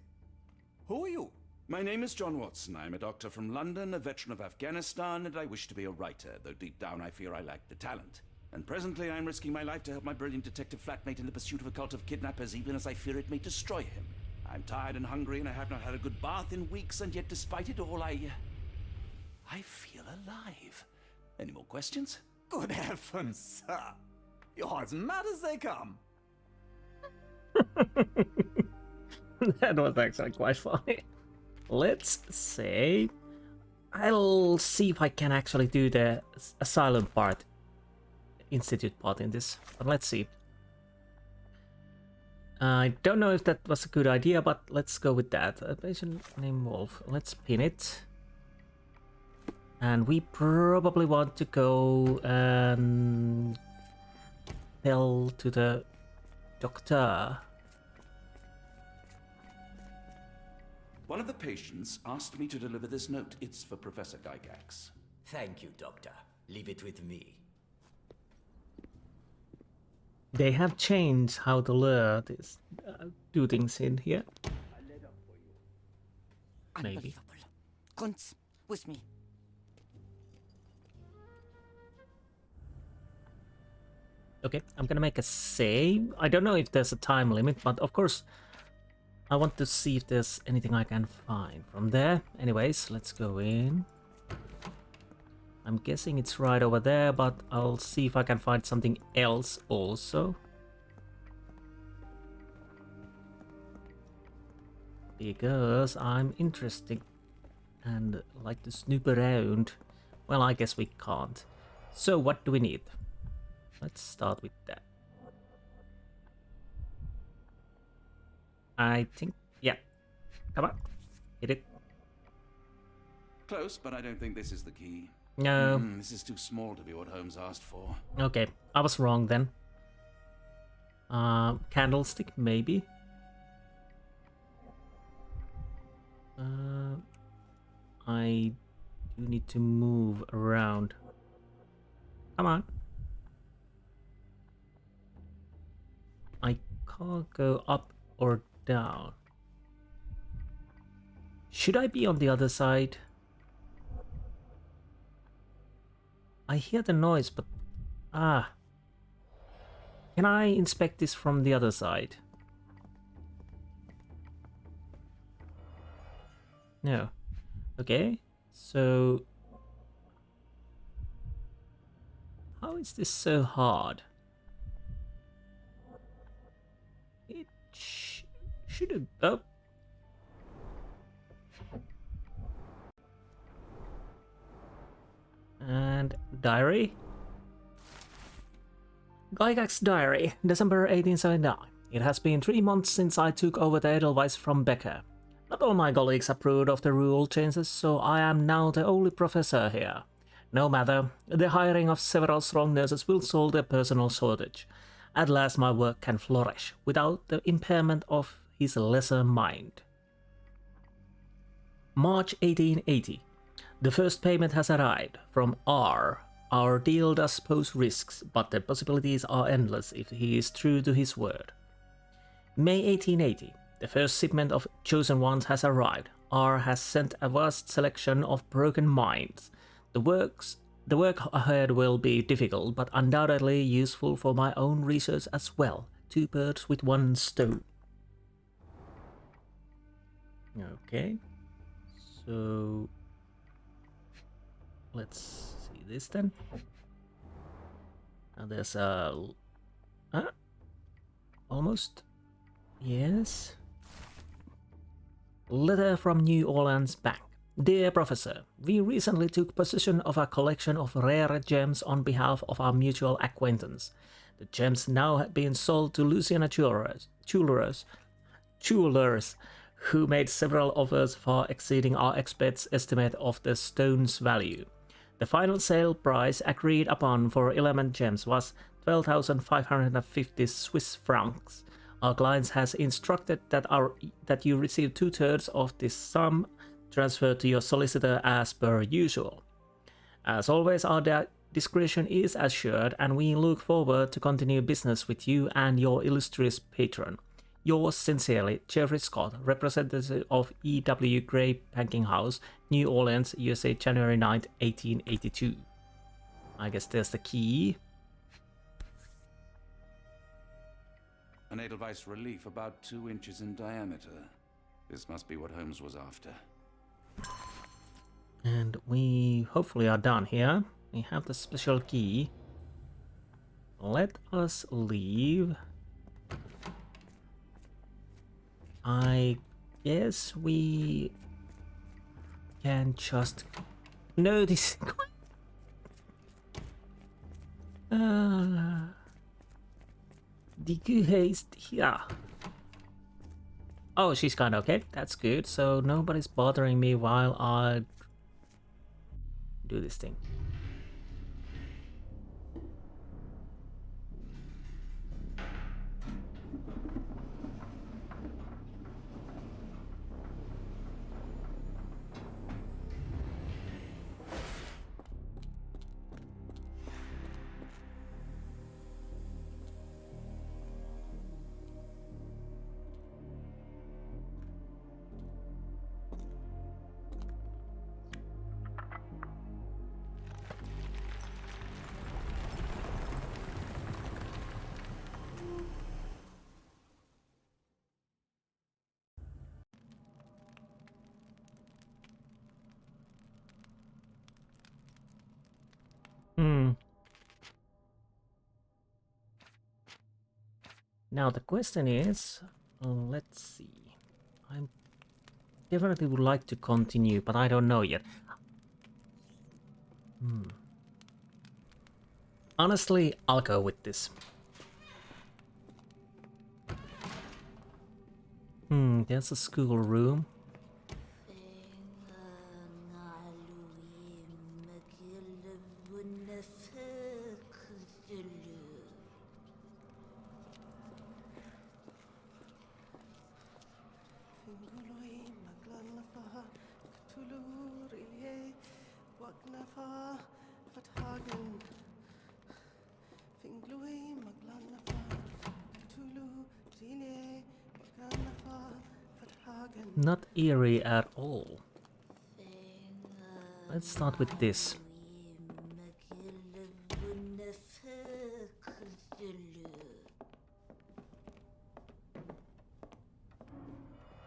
Who are you? My name is John Watson. I'm a doctor from London, a veteran of Afghanistan, and I wish to be a writer, though deep down I fear I lack the talent. And presently I'm risking my life to help my brilliant detective flatmate in the pursuit of a cult of kidnappers, even as I fear it may destroy him. I'm tired and hungry, and I have not had a good bath in weeks, and yet despite it all, I feel alive. Any more questions? Good heavens, sir. You're as mad as they come. That was actually quite funny. Let's say... I'll see if I can actually do the asylum part, institute part in this, but let's see. I don't know if that was a good idea, but let's go with that. Patient name Wolf. Let's pin it. And we probably want to go and tell to the doctor. One of the patients asked me to deliver this note. It's for Professor Gygax. Thank you, Doctor. Leave it with me. They have changed how to lure this, do things in here. Maybe. Unbelievable. Kunz, with me. Okay, I'm gonna make a save. I don't know if there's a time limit, but of course I want to see if there's anything I can find from there. Anyways, let's go in. I'm guessing it's right over there, but I'll see if I can find something else also. Because I'm interested and like to snoop around. Well, I guess we can't. So what do we need? Let's start with that. I think, yeah. Come on, hit it. Close, but I don't think this is the key. No. This is too small to be what Holmes asked for. Okay, I was wrong then. Candlestick, maybe. I do need to move around. Come on. I can't go up or down. Should I be on the other side? I hear the noise, but... Ah. Can I inspect this from the other side? No. Okay, so... How is this so hard? It should have... Oh. And diary. Gygax's diary, December 1879. It has been 3 months since I took over the Edelweiss from Becker. Not all my colleagues approved of the rule changes, so I am now the only professor here. No matter, the hiring of several strong nurses will solve the personal shortage. At last my work can flourish, without the impairment of his lesser mind. March 1880. The first payment has arrived, from R. Our deal does pose risks, but the possibilities are endless if he is true to his word. May 1880. The first shipment of chosen ones has arrived. R has sent a vast selection of broken minds. The work ahead will be difficult, but undoubtedly useful for my own research as well. 2 birds with 1 stone. Okay. So... let's see this then. Now there's a... almost... yes... Letter from New Orleans Bank. Dear Professor, we recently took possession of a collection of rare gems on behalf of our mutual acquaintance. The gems now have been sold to Louisiana jewelers, who made several offers far exceeding our experts' estimate of the stone's value. The final sale price agreed upon for 11 gems was 12,550 Swiss francs. Our client has instructed that you receive 2/3 of this sum transferred to your solicitor as per usual. As always, our discretion is assured, and we look forward to continue business with you and your illustrious patron. Yours sincerely, Jeffrey Scott, representative of E.W. Gray Banking House, New Orleans, USA, January 9th, 1882. I guess there's the key. An Edelweiss relief about 2 inches in diameter. This must be what Holmes was after. And we hopefully are done here. We have the special key. Let us leave. I guess we can just... No, this... Die haste here. Oh, she's kind of okay. That's good. So nobody's bothering me while I do this thing. Now the question is, let's see. I definitely would like to continue, but I don't know yet. Honestly, I'll go with this. There's a schoolroom. Not eerie at all. Let's start with this.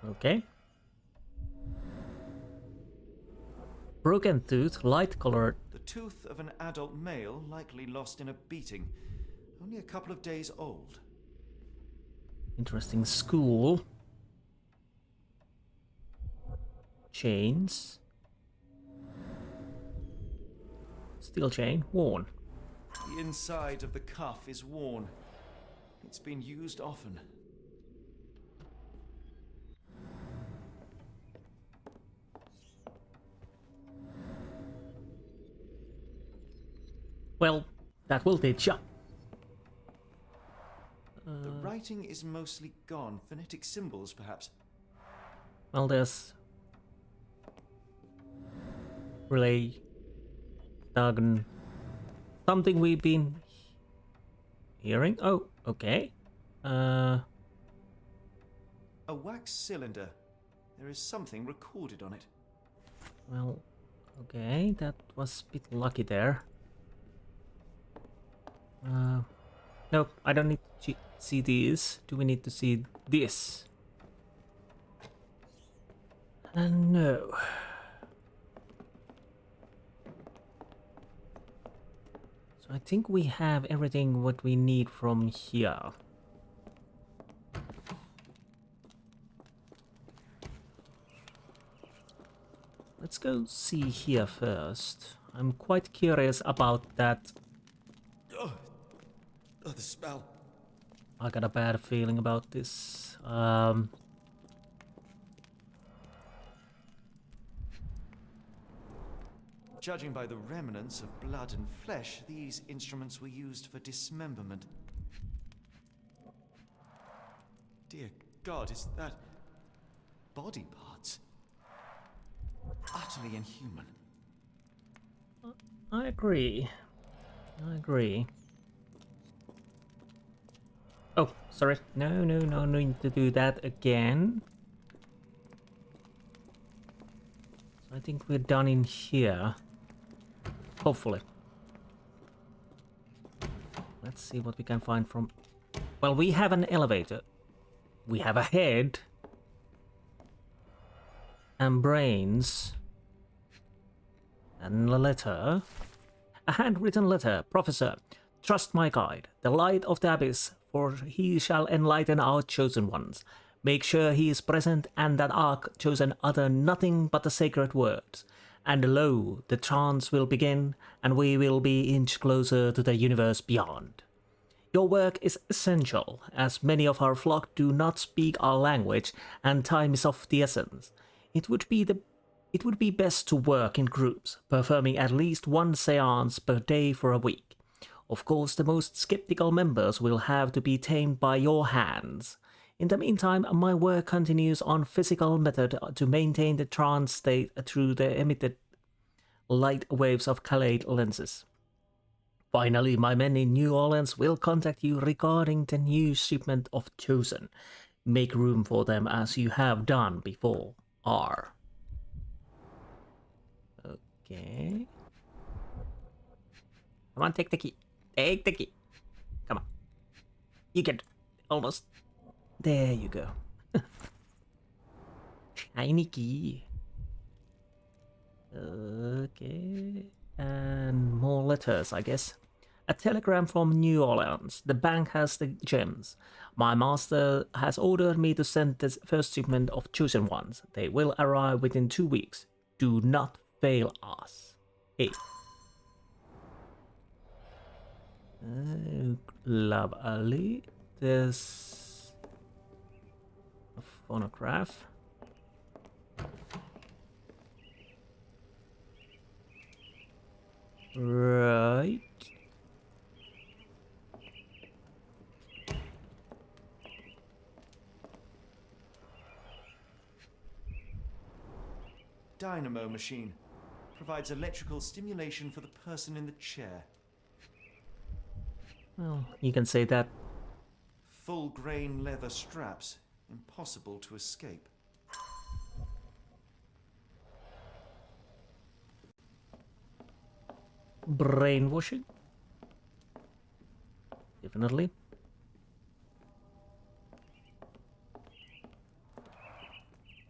Okay. Broken tooth, light colored. The tooth of an adult male, likely lost in a beating. Only a couple of days old. Interesting. School. Chains. Steel chain. Worn. The inside of the cuff is worn. It's been used often. Well, that will teach ya. The writing is mostly gone. Phonetic symbols, perhaps. Well, there's relay Dagon. Something we've been hearing. Oh, okay. A wax cylinder. There is something recorded on it. Well, okay, that was a bit lucky there. No, I don't need to see these. Do we need to see this? No. So I think we have everything what we need from here. Let's go see here first. I'm quite curious about that. The spell. I got a bad feeling about this. Judging by the remnants of blood and flesh, these instruments were used for dismemberment. Dear God, is that body parts? Utterly inhuman. I agree. I agree. Oh, sorry. No need to do that again. So I think we're done in here. Hopefully. Let's see what we can find from... Well, we have an elevator. We have a head. And brains. And a letter. A handwritten letter. Professor, trust my guide, the light of the abyss, for he shall enlighten our chosen ones. Make sure he is present, and that our chosen utter nothing but the sacred words. And lo, the trance will begin, and we will be inch closer to the universe beyond. Your work is essential, as many of our flock do not speak our language, and time is of the essence. It would be best to work in groups, performing at least one seance per day for a week. Of course, the most skeptical members will have to be tamed by your hands. In the meantime, my work continues on physical method to maintain the trance state through the emitted light waves of colored lenses. Finally, my men in New Orleans will contact you regarding the new shipment of Chosen. Make room for them as you have done before. R. Okay. Come on, take the key. Take the key. Come on. You can almost. There you go. Shiny key. Okay. And more letters, I guess. A telegram from New Orleans. The bank has the gems. My master has ordered me to send the first shipment of chosen ones. They will arrive within 2 weeks. Do not fail us. Hey. Love Ali. There's a phonograph. Right. Dynamo machine. Provides electrical stimulation for the person in the chair. Well, you can say that. Full grain leather straps. Impossible to escape. Brainwashing? Definitely.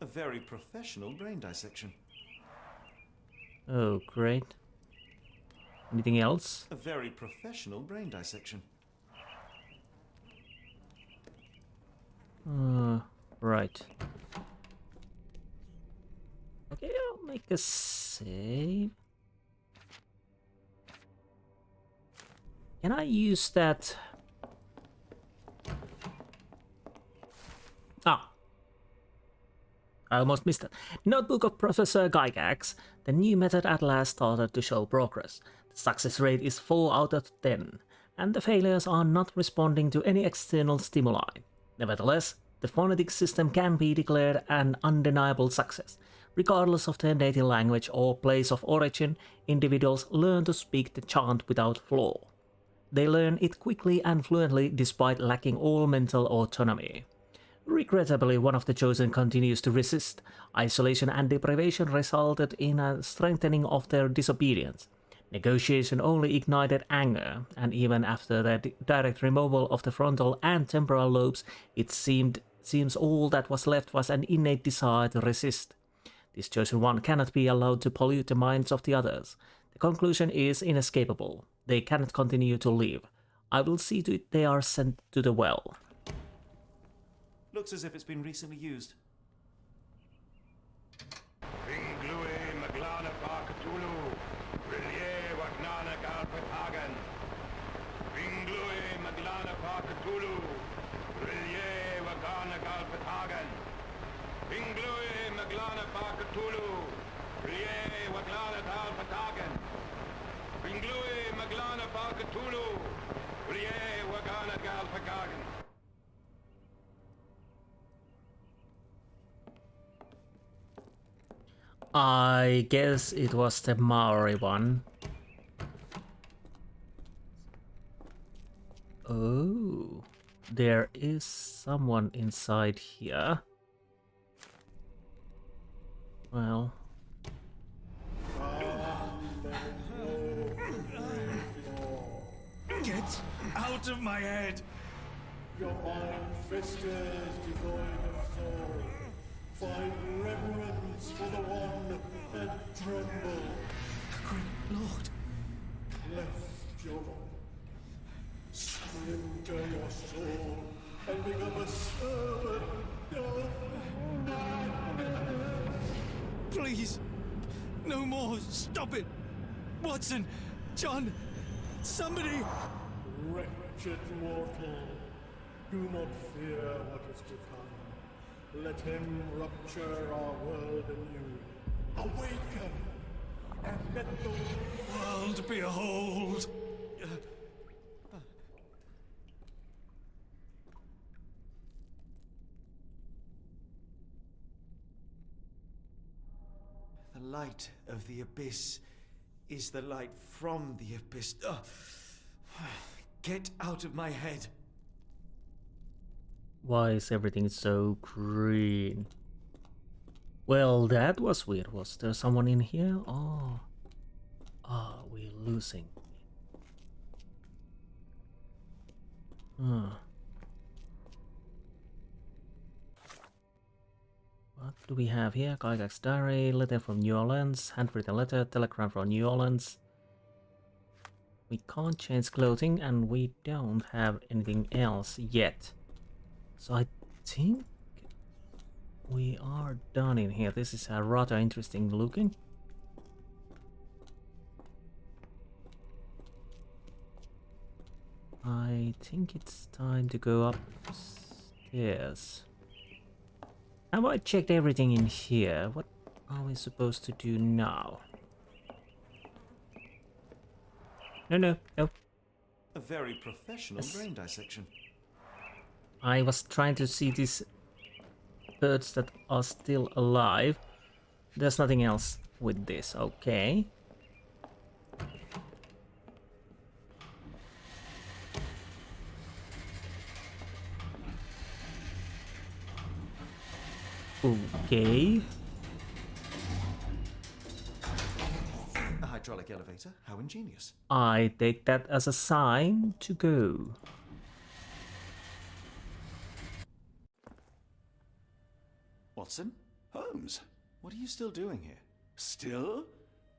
A very professional brain dissection. Oh, great. Anything else? A very professional brain dissection. Right. Okay, I'll make a save. Can I use that? Ah. I almost missed it. Notebook of Professor Gygax. The new method at last started to show progress. The success rate is 4 out of 10, and the failures are not responding to any external stimuli. Nevertheless, the phonetic system can be declared an undeniable success. Regardless of their native language or place of origin, individuals learn to speak the chant without flaw. They learn it quickly and fluently despite lacking all mental autonomy. Regrettably, one of the chosen continues to resist. Isolation and deprivation resulted in a strengthening of their disobedience. Negotiation only ignited anger, and even after the direct removal of the frontal and temporal lobes, it seems all that was left was an innate desire to resist. This chosen one cannot be allowed to pollute the minds of the others. The conclusion is inescapable. They cannot continue to live. I will see to it they are sent to the well. Looks as if it's been recently used. I guess it was the Maori one. Oh, there is someone inside here. Well. Get out of my head! Your mind festers devoid of soul. Find reverence for the one and tremble. The great lord. Left your surrender your soul and become a servant of madness. Please, no more. Stop it, Watson, John, somebody. Wretched mortal, do not fear what is to come. Let him rupture our world anew. Awaken, and let the world behold. The light of the abyss is the light from the abyss. Get out of my head. Why is everything so green? Well, that was weird. Was there someone in here? Oh. Ah, we're losing. Huh. What do we have here? Gygax diary, letter from New Orleans, handwritten letter, telegram from New Orleans. We can't change clothing and we don't have anything else yet. So I think we are done in here. This is rather interesting looking. I think it's time to go upstairs. Have I checked everything in here? What are we supposed to do now? No. A very professional brain dissection. I was trying to see these birds that are still alive. There's nothing else with this, okay. Okay. A hydraulic elevator? How ingenious. I take that as a sign to go. Watson? Holmes, What are you still doing here? still?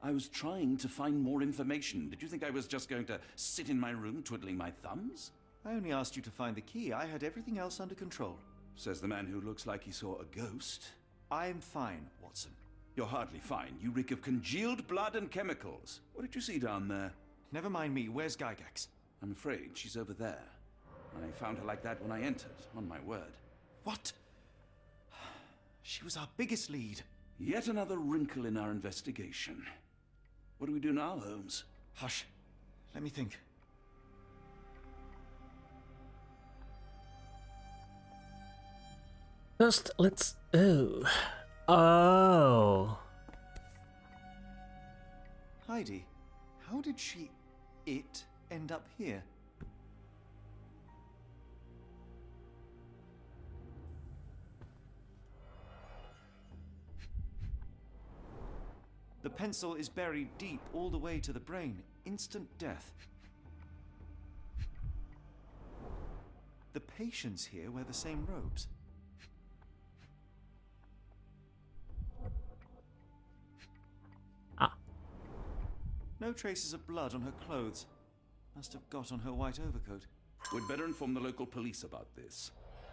I was trying to find more information. Did you think I was just going to sit in my room twiddling my thumbs? I only asked you to find the key. I had everything else under control. Says the man who looks like he saw a ghost. I'm fine, Watson. You're hardly fine. You reek of congealed blood and chemicals. What did you see down there? Never mind me. Where's Gygax? I'm afraid she's over there. I found her like that when I entered, on my word. What? She was our biggest lead. Yet another wrinkle in our investigation. What do we do now, Holmes? Hush. Let me think. First, let's... Oh. Heidi, how did it end up here? The pencil is buried deep all the way to the brain. Instant death. The patients here wear the same robes. No traces of blood on her clothes. Must have got on her white overcoat. We'd better inform the local police about this.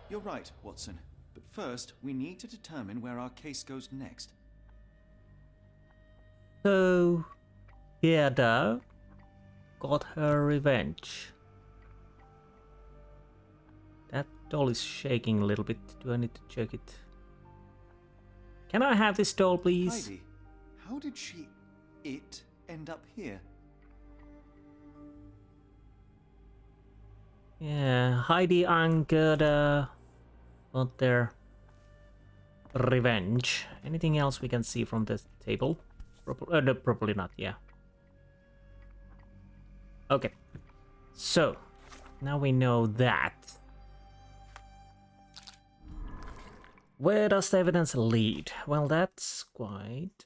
You're right, Watson. But first, we need to determine where our case goes next. So, Gerda got her revenge. That doll is shaking a little bit. Do I need to check it? Can I have this doll, please? Heidi, how did it end up here? Yeah, Heidi and Gerda got their revenge. Anything else we can see from this table? No, probably not, yeah. Okay. So, now we know that. Where does the evidence lead? Well, that's quite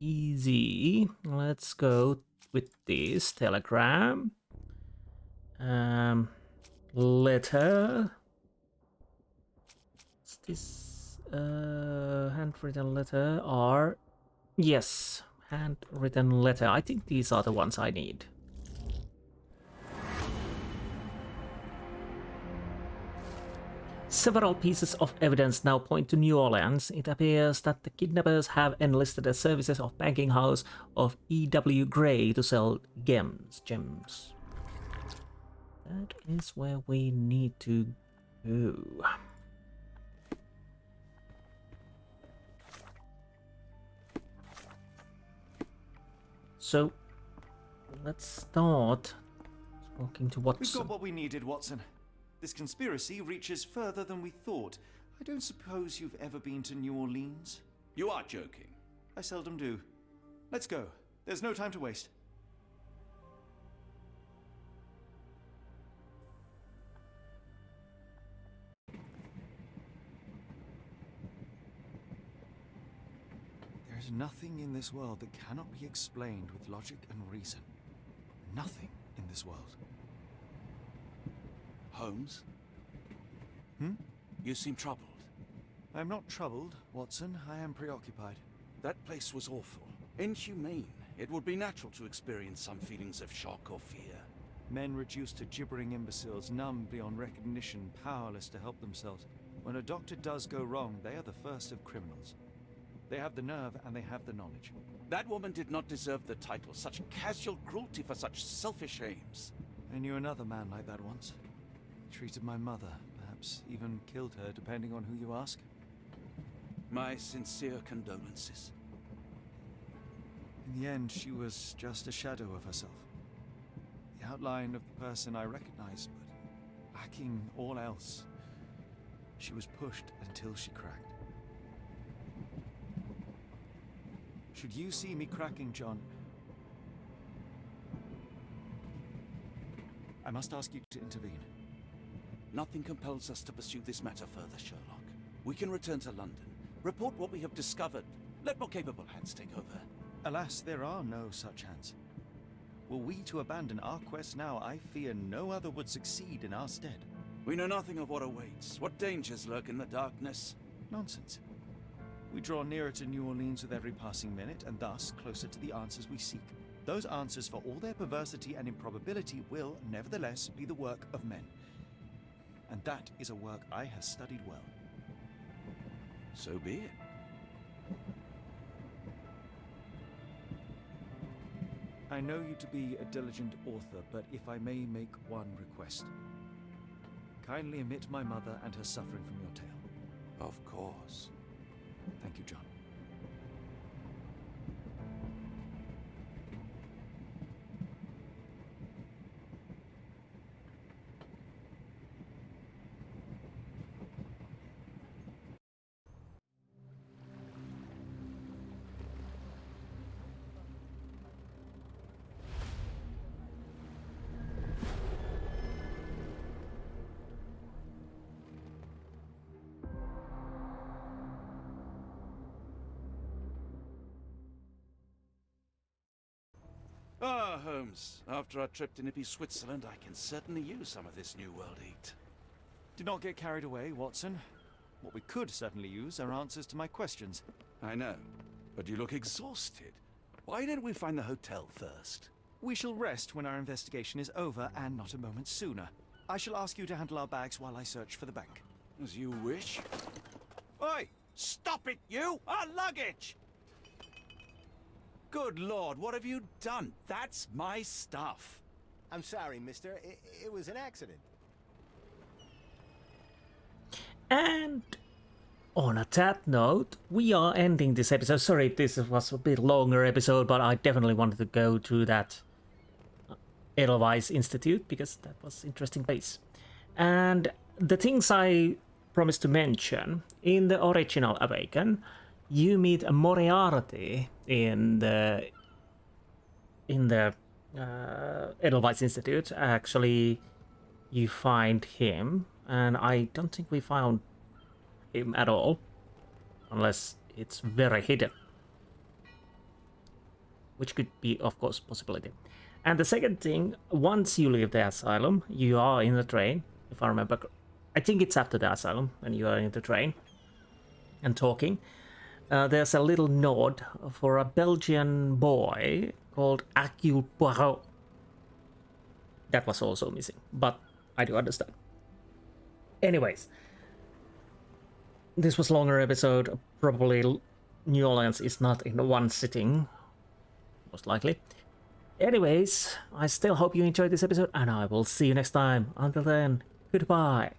easy. Let's go with this telegram. Letter. What's this? Handwritten letter or... Yes, handwritten letter. I think these are the ones I need. Several pieces of evidence now point to New Orleans. It appears that the kidnappers have enlisted the services of banking house of E.W. Gray to sell gems. That is where we need to go. So, let's start talking to Watson. We've got what we needed, Watson. This conspiracy reaches further than we thought. I don't suppose you've ever been to New Orleans? You are joking. I seldom do. Let's go. There's no time to waste. There is nothing in this world that cannot be explained with logic and reason. Nothing in this world. Holmes? You seem troubled. I'm not troubled, Watson. I am preoccupied. That place was awful. Inhumane. It would be natural to experience some feelings of shock or fear. Men reduced to gibbering imbeciles, numb beyond recognition, powerless to help themselves. When a doctor does go wrong, they are the first of criminals. They have the nerve and they have the knowledge. That woman did not deserve the title. Such casual cruelty for such selfish aims. I knew another man like that once. He treated my mother, perhaps even killed her, depending on who you ask. My sincere condolences. In the end, she was just a shadow of herself. The outline of the person I recognized, but lacking all else. She was pushed until she cracked. Should you see me cracking, John, I must ask you to intervene. Nothing compels us to pursue this matter further, Sherlock. We can return to London, report what we have discovered. Let more capable hands take over. Alas, there are no such hands. Were we to abandon our quest now, I fear no other would succeed in our stead. We know nothing of what awaits, what dangers lurk in the darkness. Nonsense. We draw nearer to New Orleans with every passing minute, and thus closer to the answers we seek. Those answers, for all their perversity and improbability, will, nevertheless, be the work of men. And that is a work I have studied well. So be it. I know you to be a diligent author, but if I may make one request. Kindly omit my mother and her suffering from your tale. Of course. Thank you, John. Ah, Holmes. After our trip to nippy Switzerland, I can certainly use some of this New World heat. Do not get carried away, Watson. What we could certainly use are answers to my questions. I know, but you look exhausted. Why didn't we find the hotel first? We shall rest when our investigation is over, and not a moment sooner. I shall ask you to handle our bags while I search for the bank. As you wish. Oi! Stop it, you! Our luggage! Good Lord, what have you done? That's my stuff. I'm sorry, mister. It was an accident. And on a that note, we are ending this episode. Sorry if this was a bit longer episode, but I definitely wanted to go through that Edelweiss Institute because that was interesting place. And the things I promised to mention, in the original Awaken, you meet a Moriarty in the Edelweiss Institute. Actually, you find him, and I don't think we found him at all, unless it's very hidden, which could be, of course, a possibility. And the second thing, once you leave the asylum, you are in the train, if I remember. I think it's after the asylum, when you are in the train and talking. There's a little nod for a Belgian boy called Hercule Poirot. That was also missing, but I do understand. Anyways, this was a longer episode. Probably New Orleans is not in one sitting, most likely. Anyways, I still hope you enjoyed this episode, and I will see you next time. Until then, goodbye.